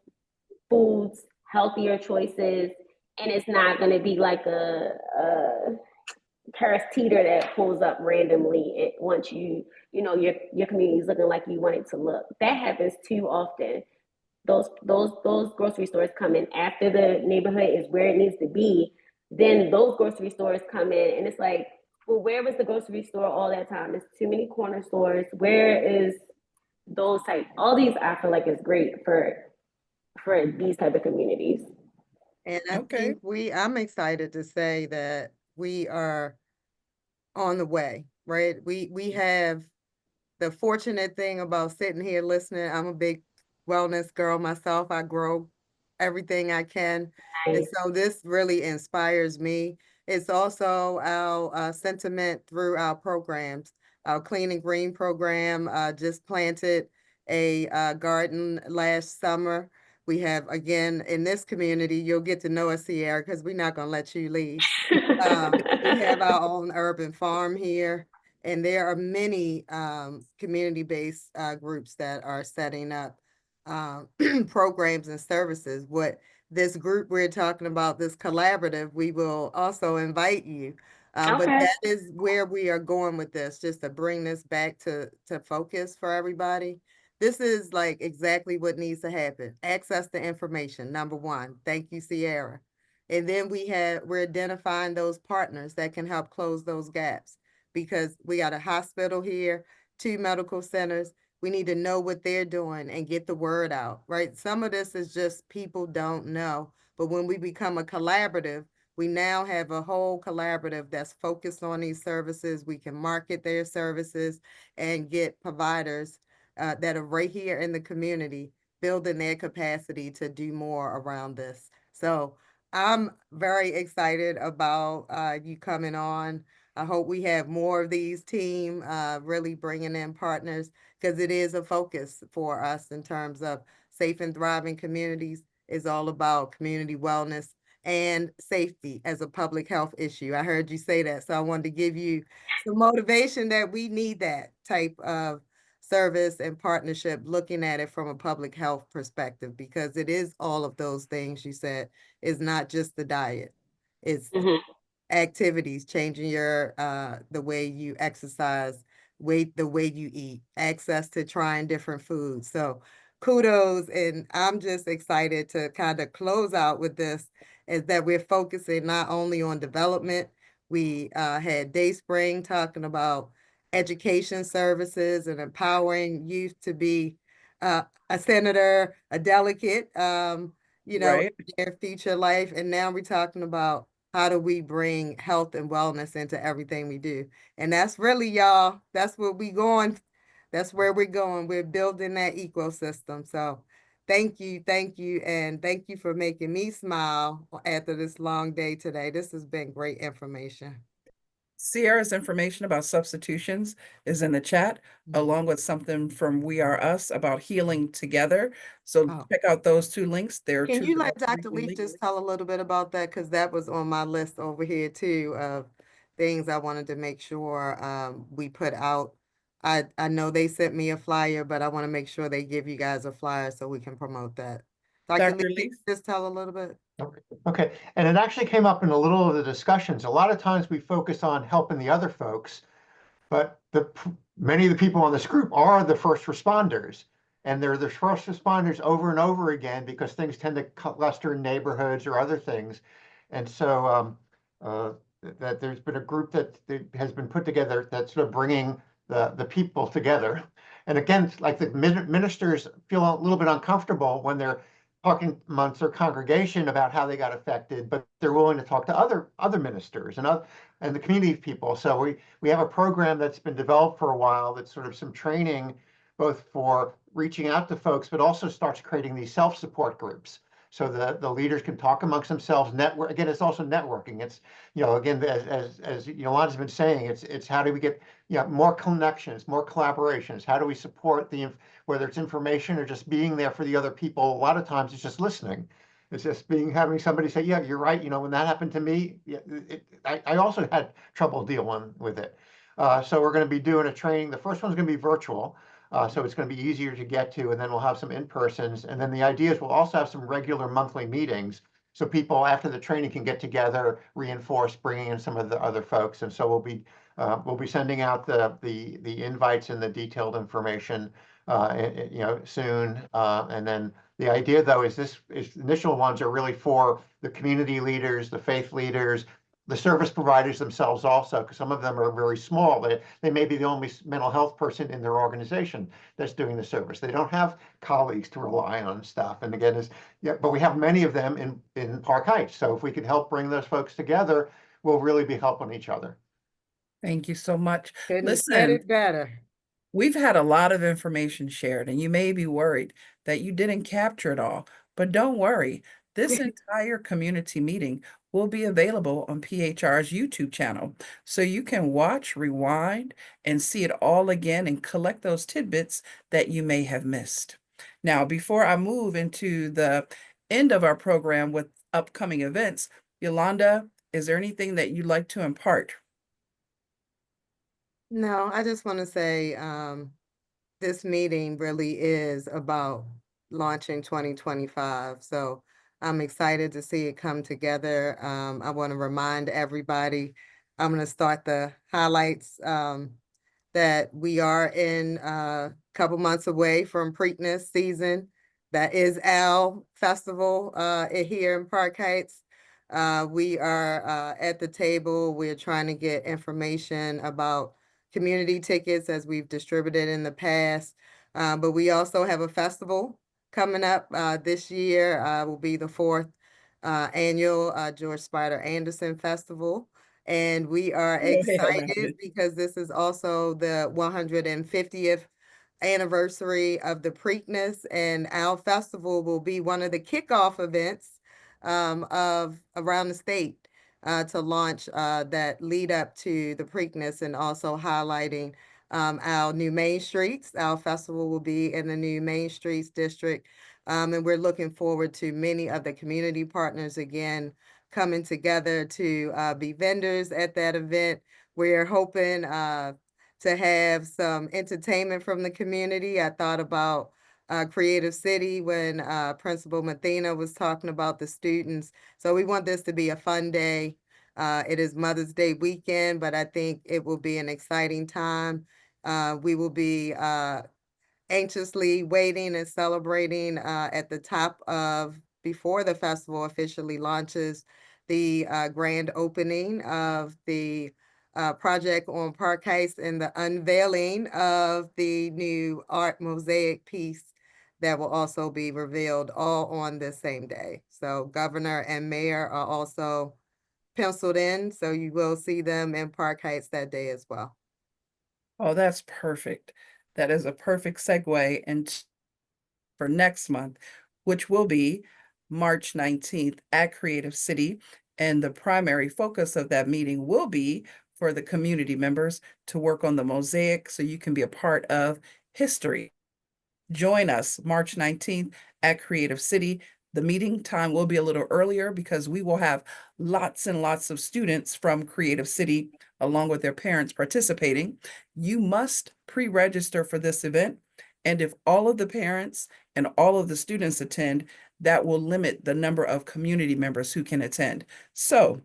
foods, healthier choices, and it's not going to be like a Paris teeter that pulls up randomly once you know your community is looking like you want it to look. That happens too often. Those grocery stores come in after the neighborhood is where it needs to be. Then those grocery stores come in, and it's like, well, where was the grocery store all that time? There's too many corner stores. Where is those type, all these I feel like is great for these type of communities. And I think I'm excited to say that we are on the way, right? We have the fortunate thing about sitting here listening. I'm a big wellness girl myself. I grow everything I can. And so this really inspires me. It's also our sentiment through our programs. Our Clean and Green program just planted a garden last summer. We have, again, in this community, you'll get to know us, Sierra, because we're not going to let you leave. We have our own urban farm here. And there are many community-based groups that are setting up programs and services. What this group we're talking about, this collaborative, we will also invite you. But that is where we are going with this, just to bring this back to focus for everybody. This is like exactly what needs to happen. Access to information, number one. Thank you, Sierra. And then we're identifying those partners that can help close those gaps, because we got a hospital here, 2 medical centers. We need to know what they're doing and get the word out, right? Some of this is just people don't know. But when we become a collaborative, we now have a whole collaborative that's focused on these services. We can market their services and get providers that are right here in the community, building their capacity to do more around this. So I'm very excited about you coming on. I hope we have more of these team really bringing in partners, because it is a focus for us in terms of safe and thriving communities. Is all about community wellness and safety as a public health issue. I heard you say that, so I wanted to give you some motivation that we need that type of service and partnership, looking at it from a public health perspective, because it is all of those things you said. It's not just the diet. It's activities, changing your the way you exercise, the way you eat, access to trying different foods. So kudos, and I'm just excited to kind of close out with this, is that we're focusing not only on development. We had Dayspring talking about education services and empowering youth to be a senator, a delegate, their future life. And now we're talking about how do we bring health and wellness into everything we do? And that's really, y'all, that's where we going. That's where we're going. We're building that ecosystem. So thank you, and thank you for making me smile after this long day today. This has been great information. Sierra's information about substitutions is in the chat, along with something from We Are Us about healing together. So check out those 2 links. Can you let Dr. Leaf just tell a little bit about that? Because that was on my list over here too, of things I wanted to make sure we put out. I know they sent me a flyer, but I want to make sure they give you guys a flyer so we can promote that. Dr. Leaf, just tell a little bit. Okay, and it actually came up in a little of the discussions. A lot of times we focus on helping the other folks, but many of the people on this group are the first responders, and they're the first responders over and over again because things tend to cluster in neighborhoods or other things. And so that there's been a group that has been put together that's sort of bringing the people together. And again, like the ministers feel a little bit uncomfortable when they're talking amongst their congregation about how they got affected, but they're willing to talk to other ministers and the community people. So we have a program that's been developed for a while that's sort of some training, both for reaching out to folks, but also starts creating these self-support groups. So the leaders can talk amongst themselves. Network, again, it's also networking. It's, again, as Yolanda's been saying, it's how do we get more connections, more collaborations? How do we support whether it's information or just being there for the other people? A lot of times it's just listening. It's just having somebody say, yeah, you're right. When that happened to me, I also had trouble dealing with it. So we're going to be doing a training. The first one's going to be virtual. So it's going to be easier to get to, and then we'll have some in-persons. And then the idea is we'll also have some regular monthly meetings, so people after the training can get together, reinforce, bringing in some of the other folks. And so we'll be sending out the invites and the detailed information, soon. And then the idea, though, is initial ones are really for the community leaders, the faith leaders, the service providers themselves also, because some of them are very small. They may be the only mental health person in their organization that's doing the service. They don't have colleagues to rely on and stuff. And again, but we have many of them in Park Heights. So if we can help bring those folks together, we'll really be helping each other. Thank you so much. Couldn't have said it better. We've had a lot of information shared, and you may be worried that you didn't capture it all, but don't worry. This entire community meeting will be available on PHR's YouTube channel, so you can watch, rewind, and see it all again and collect those tidbits that you may have missed. Now, before I move into the end of our program with upcoming events, Yolanda, is there anything that you'd like to impart? No, I just want to say this meeting really is about launching 2025. So I'm excited to see it come together. I want to remind everybody, I'm going to start the highlights that we are in a couple months away from Preakness season. That is our festival here in Park Heights. We are at the table. We're trying to get information about community tickets as we've distributed in the past. But we also have a festival coming up this year. Will be the 4th annual George Spider Anderson Festival. And we are excited because this is also the 150th anniversary of the Preakness, and our festival will be one of the kickoff events of around the state. To launch that lead up to the Preakness, and also highlighting our new Main Streets. Our festival will be in the new Main Streets district. And we're looking forward to many of the community partners again coming together to be vendors at that event. We're hoping to have some entertainment from the community. I thought about Creative City when Principal Mathena was talking about the students. So we want this to be a fun day. It is Mother's Day weekend, but I think it will be an exciting time. We will be anxiously waiting and celebrating at the top of, before the festival officially launches, the grand opening of the project on Park Heights and the unveiling of the new art mosaic piece that will also be revealed all on the same day. So governor and mayor are also penciled in, so you will see them in Park Heights that day as well. Oh, that's perfect. That is a perfect segue into for next month, which will be March 19th at Creative City. And the primary focus of that meeting will be for the community members to work on the mosaic so you can be a part of history. Join us March 19th at Creative City. The meeting time will be a little earlier because we will have lots and lots of students from Creative City along with their parents participating. You must pre-register for this event. And if all of the parents and all of the students attend, that will limit the number of community members who can attend. So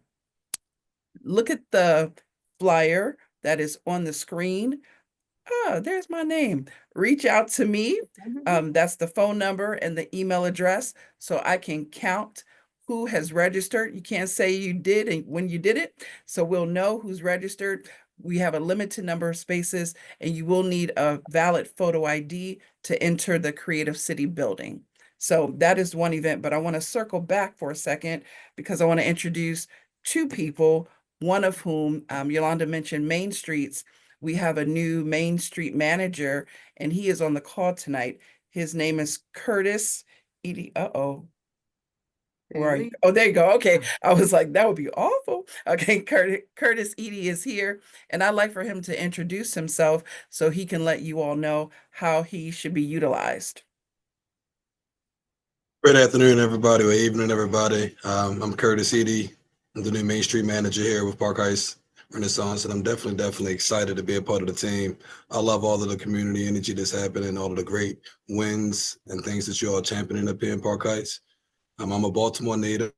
look at the flyer that is on the screen. Oh, there's my name. Reach out to me. That's the phone number and the email address, so I can count who has registered. You can't say you did and when you did it, so we'll know who's registered. We have a limited number of spaces, and you will need a valid photo ID to enter the Creative City building. So that is one event, but I want to circle back for a second because I want to introduce two people, one of whom Yolanda mentioned Main Streets. We have a new Main Street manager, and he is on the call tonight. His name is Curtis Eaddy. Where are you? Oh, there you go. Okay. I was like, that would be awful. Okay, Curtis Eaddy is here, and I'd like for him to introduce himself so he can let you all know how he should be utilized. Good afternoon, everybody, or evening, everybody. I'm Curtis Eaddy. I'm the new Main Street manager here with Park Heights Renaissance, and I'm definitely excited to be a part of the team. I love all of the community energy that's happening, all of the great wins and things that you're all championing up here in Park Heights. I'm a Baltimore native,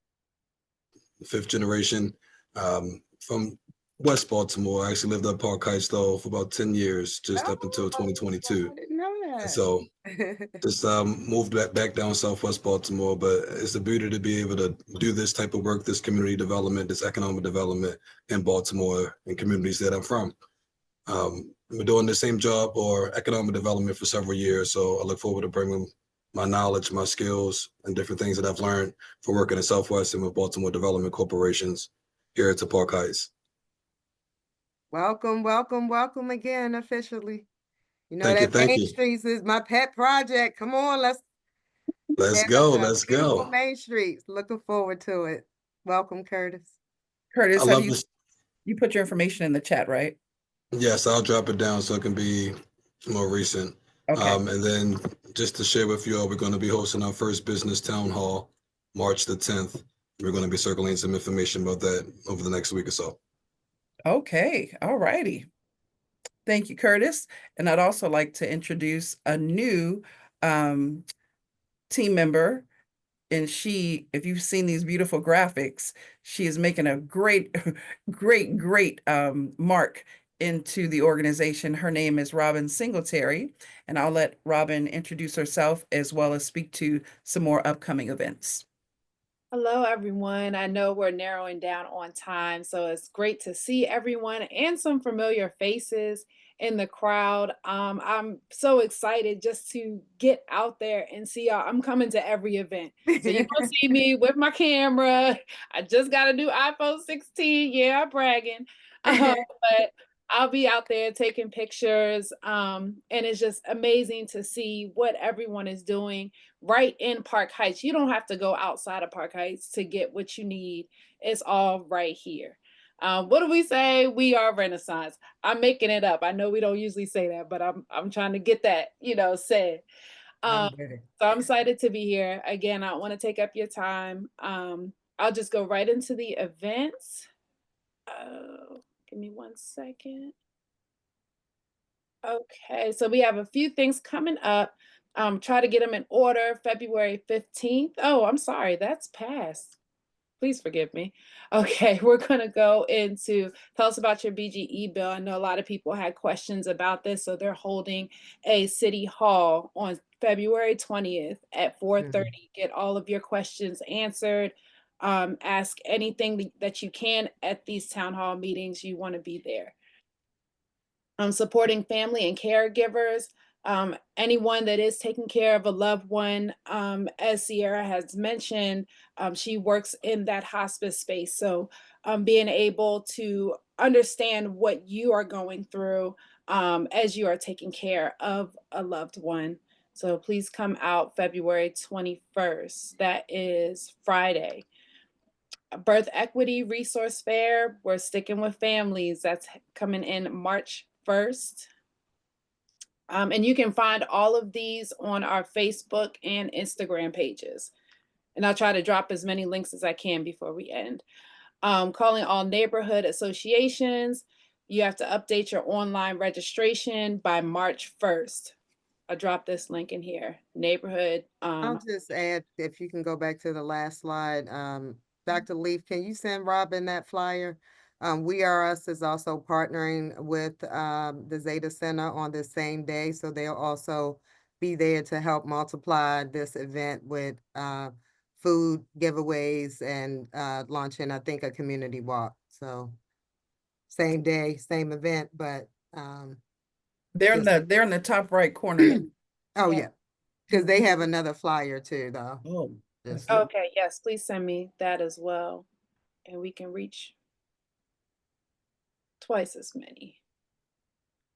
5th generation from West Baltimore. I actually lived up Park Heights though for about 10 years, just up until 2022. And so just moved back down Southwest Baltimore, but it's a beauty to be able to do this type of work, this community development, this economic development in Baltimore and communities that I'm from. We're doing the same job or economic development for several years, so I look forward to bringing my knowledge, my skills, and different things that I've learned for working in Southwest and with Baltimore Development Corporations here to Park Heights. Welcome, welcome, welcome again officially. You know, Thank Main you. Streets is my pet project. Come on, let's go, have a let's beautiful go. Main Streets. Looking forward to it. Welcome, Curtis. Curtis, I love you put your information in the chat, right? Yes, I'll drop it down so it can be more recent. Okay. And then just to share with you all, we're going to be hosting our first business town hall, March the 10th. We're going to be circulating some information about that over the next week or so. Okay, all righty. Thank you, Curtis. And I'd also like to introduce a new team member. And she, if you've seen these beautiful graphics, she is making a great, great mark into the organization. Her name is Robin Singletary, and I'll let Robin introduce herself as well as speak to some more upcoming events. Hello, everyone. I know we're narrowing down on time, so it's great to see everyone and some familiar faces in the crowd. I'm so excited just to get out there and see y'all. I'm coming to every event. So you're gonna see me with my camera. I just got a new iPhone 16. Yeah, I'm bragging. But I'll be out there taking pictures. And it's just amazing to see what everyone is doing right in Park Heights. You don't have to go outside of Park Heights to get what you need. It's all right here. What do we say? We are Renaissance. I'm making it up. I know we don't usually say that, but I'm trying to get that, said. So I'm excited to be here. Again, I don't want to take up your time. I'll just go right into the events. Give me 1 second. Okay, so we have a few things coming up. Try to get them in order. February 15th. Oh, I'm sorry, that's past. Please forgive me. Okay, we're gonna go into tell us about your BGE bill. I know a lot of people had questions about this, so they're holding a city hall on February 20th at 4:30. Get all of your questions answered. Ask anything that you can at these town hall meetings. You want to be there. Supporting family and caregivers. Anyone that is taking care of a loved one, as Sierra has mentioned, she works in that hospice space. So being able to understand what you are going through as you are taking care of a loved one. So please come out February 21st. That is Friday. Birth Equity Resource Fair. We're sticking with families. That's coming in March 1st. And you can find all of these on our Facebook and Instagram pages. And I'll try to drop as many links as I can before we end. Calling all neighborhood associations. You have to update your online registration by March 1st. I'll drop this link in here. Neighborhood. I'll just add, if you can go back to the last slide, Dr. Leaf, can you send Robin that flyer? We Are Us is also partnering with the Zeta Center on the same day, so they'll also be there to help multiply this event with food giveaways and launching, I think, a community walk. So same day, same event, but they're in the top right corner. Oh yeah, because they have another flyer too, though. Oh, okay. Yes, please send me that as well, and we can reach twice as many.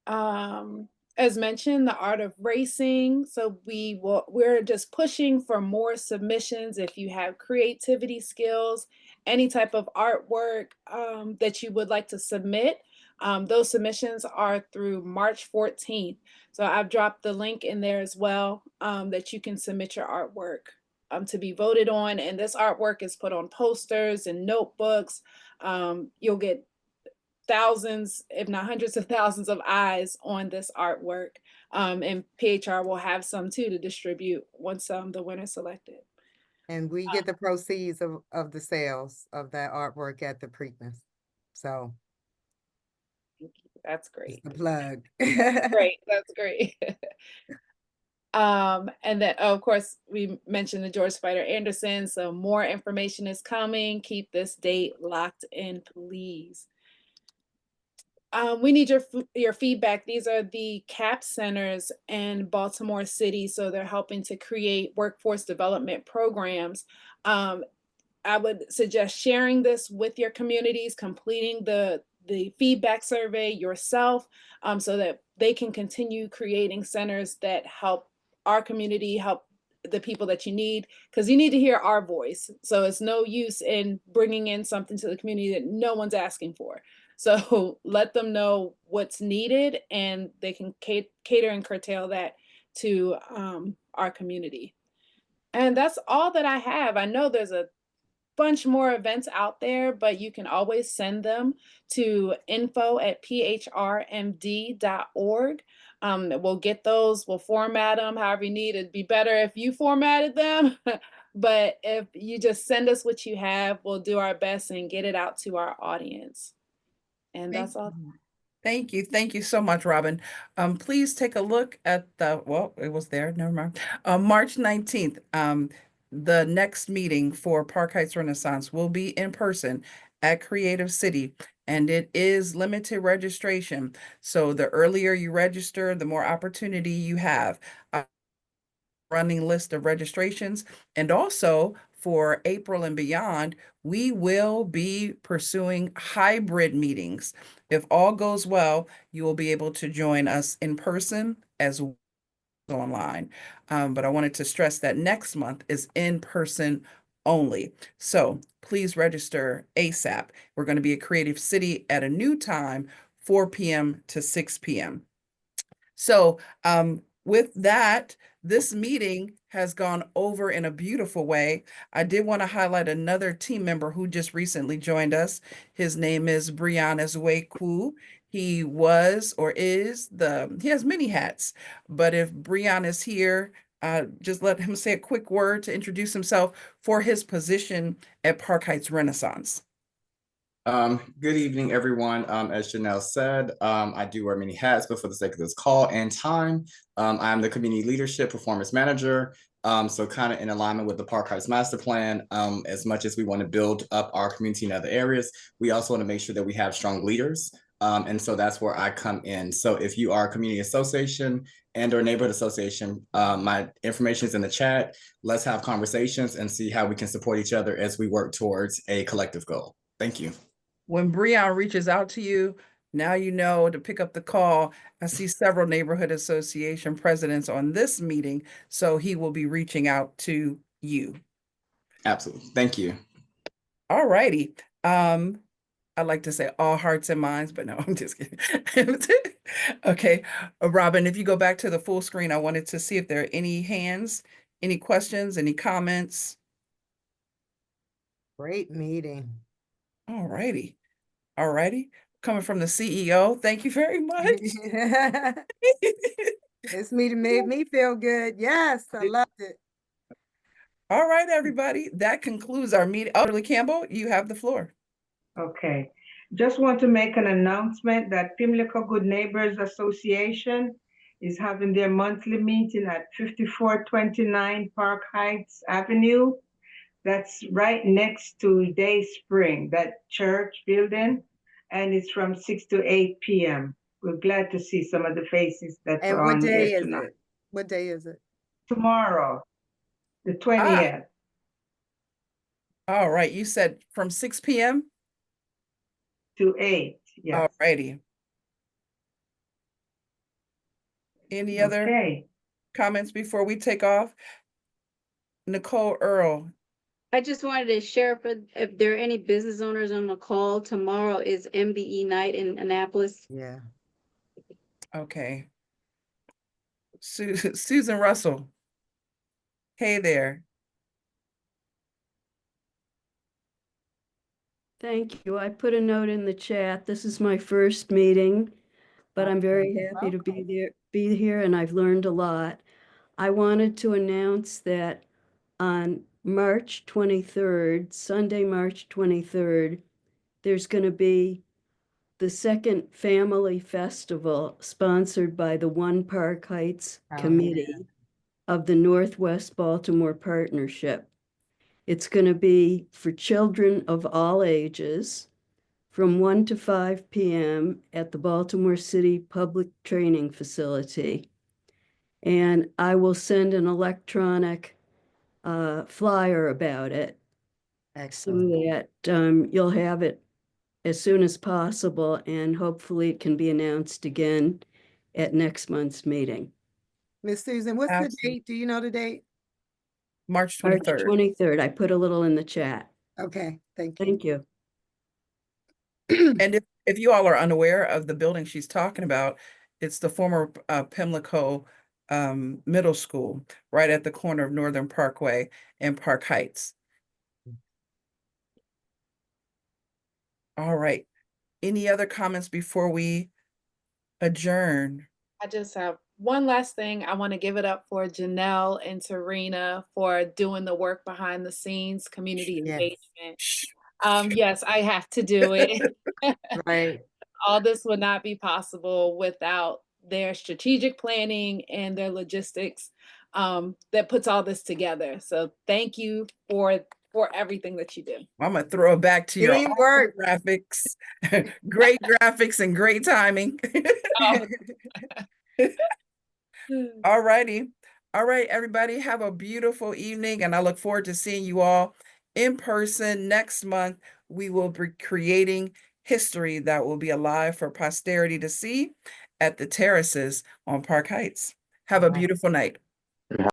As mentioned, the art of racing. So we're just pushing for more submissions. If you have creativity skills, any type of artwork that you would like to submit, those submissions are through March 14th. So I've dropped the link in there as well that you can submit your artwork to be voted on. And this artwork is put on posters and notebooks. You'll get thousands, if not hundreds of thousands of eyes on this artwork. And PHR will have some too to distribute once the winner's selected. And we get the proceeds of the sales of that artwork at the Preakness. So that's great. The plug. Great, that's great. And then, of course, we mentioned the George Spider Anderson, so more information is coming. Keep this date locked in, please. We need your feedback. These are the CAP centers in Baltimore City, so they're helping to create workforce development programs. I would suggest sharing this with your communities, completing the feedback survey yourself, so that they can continue creating centers that help our community, help the people that you need, because you need to hear our voice. So it's no use in bringing in something to the community that no one's asking for. So let them know what's needed, and they can cater and curtail that to our community. And that's all that I have. I know there's a bunch more events out there, but you can always send them to info@phrmd.org. We'll get those, we'll format them however you need. It'd be better if you formatted them, but if you just send us what you have, we'll do our best and get it out to our audience. And that's all. Thank you. Thank you so much, Robin. Please take a look at well, it was there, never mind. March 19th, the next meeting for Park Heights Renaissance will be in person at Creative City, and it is limited registration. So the earlier you register, the more opportunity you have. Running list of registrations, and also for April and beyond, we will be pursuing hybrid meetings. If all goes well, you will be able to join us in person as well as online. But I wanted to stress that next month is in person only. So please register ASAP. We're going to be at Creative City at a new time, 4 p.m. to 6 p.m. So with that, this meeting has gone over in a beautiful way. I did want to highlight another team member who just recently joined us. His name is Bry'an Azuekwu. He was or is he has many hats, but if Bry'an is here, just let him say a quick word to introduce himself for his position at Park Heights Renaissance. Good evening, everyone. As Janelle said, I do wear many hats, but for the sake of this call and time, I'm the Community Leadership Performance Manager. So kind of in alignment with the Park Heights Master Plan, as much as we want to build up our community in other areas, we also want to make sure that we have strong leaders. And so that's where I come in. So if you are a community association and or neighborhood association, my information is in the chat. Let's have conversations and see how we can support each other as we work towards a collective goal. Thank you. When Bry'an reaches out to you, now you know to pick up the call. I see several neighborhood association presidents on this meeting, so he will be reaching out to you. Absolutely. Thank you. All righty. I like to say all hearts and minds, but no, I'm just kidding. Okay, Robin, if you go back to the full screen, I wanted to see if there are any hands, any questions, any comments. Great meeting. All righty. All righty. Coming from the CEO, thank you very much. This meeting made me feel good. Yes, I loved it. All right, everybody. That concludes our meeting. Shirley Campbell, you have the floor. Okay. Just want to make an announcement that Pimlico Good Neighbors Association is having their monthly meeting at 5429 Park Heights Avenue. That's right next to Day Spring, that church building, and it's from 6 to 8 p.m. We're glad to see some of the faces that And were what on day there is tonight. it? What day is it? Tomorrow, the 20th. All right. You said from 6 p.m. to 8. Yes. All righty. Any other comments before we take off? Nicole Earle. I just wanted to share if there are any business owners on the call. Tomorrow is MBE night in Annapolis. Yeah. Okay. Susan Russell. Hey there. Thank you. I put a note in the chat. This is my first meeting, but I'm very happy to be here, and I've learned a lot. I wanted to announce that on March 23rd, Sunday, March 23rd, there's going to be the second family festival sponsored by the One Park Heights Committee. of the Northwest Baltimore Partnership. It's going to be for children of all ages from 1 to 5 p.m. at the Baltimore City Public Training Facility. And I will send an electronic flyer about it. Excellent. So that you'll have it as soon as possible, and hopefully it can be announced again at next month's meeting. Miss Susan, what's the date? Do you know the date? March March 23rd. 23rd. I put a little in the chat. Okay, thank you. Thank you. And if you all are unaware of the building she's talking about, it's the former Pimlico Middle School, right at the corner of Northern Parkway and Park Heights. All right. Any other comments before we adjourn? I just have one last thing. I want to give it up for Janelle and Serena for doing the work behind the scenes, community engagement. Yes, I have to do it. Right. All this would not be possible without their strategic planning and their logistics that puts all this together. So thank you for everything that you do. I'm gonna throw it back to your Doing work. graphics, great graphics and great timing. All righty. All right, everybody, have a beautiful evening, and I look forward to seeing you all in person next month. We will be creating history that will be alive for posterity to see at the terraces on Park Heights. Have a beautiful night.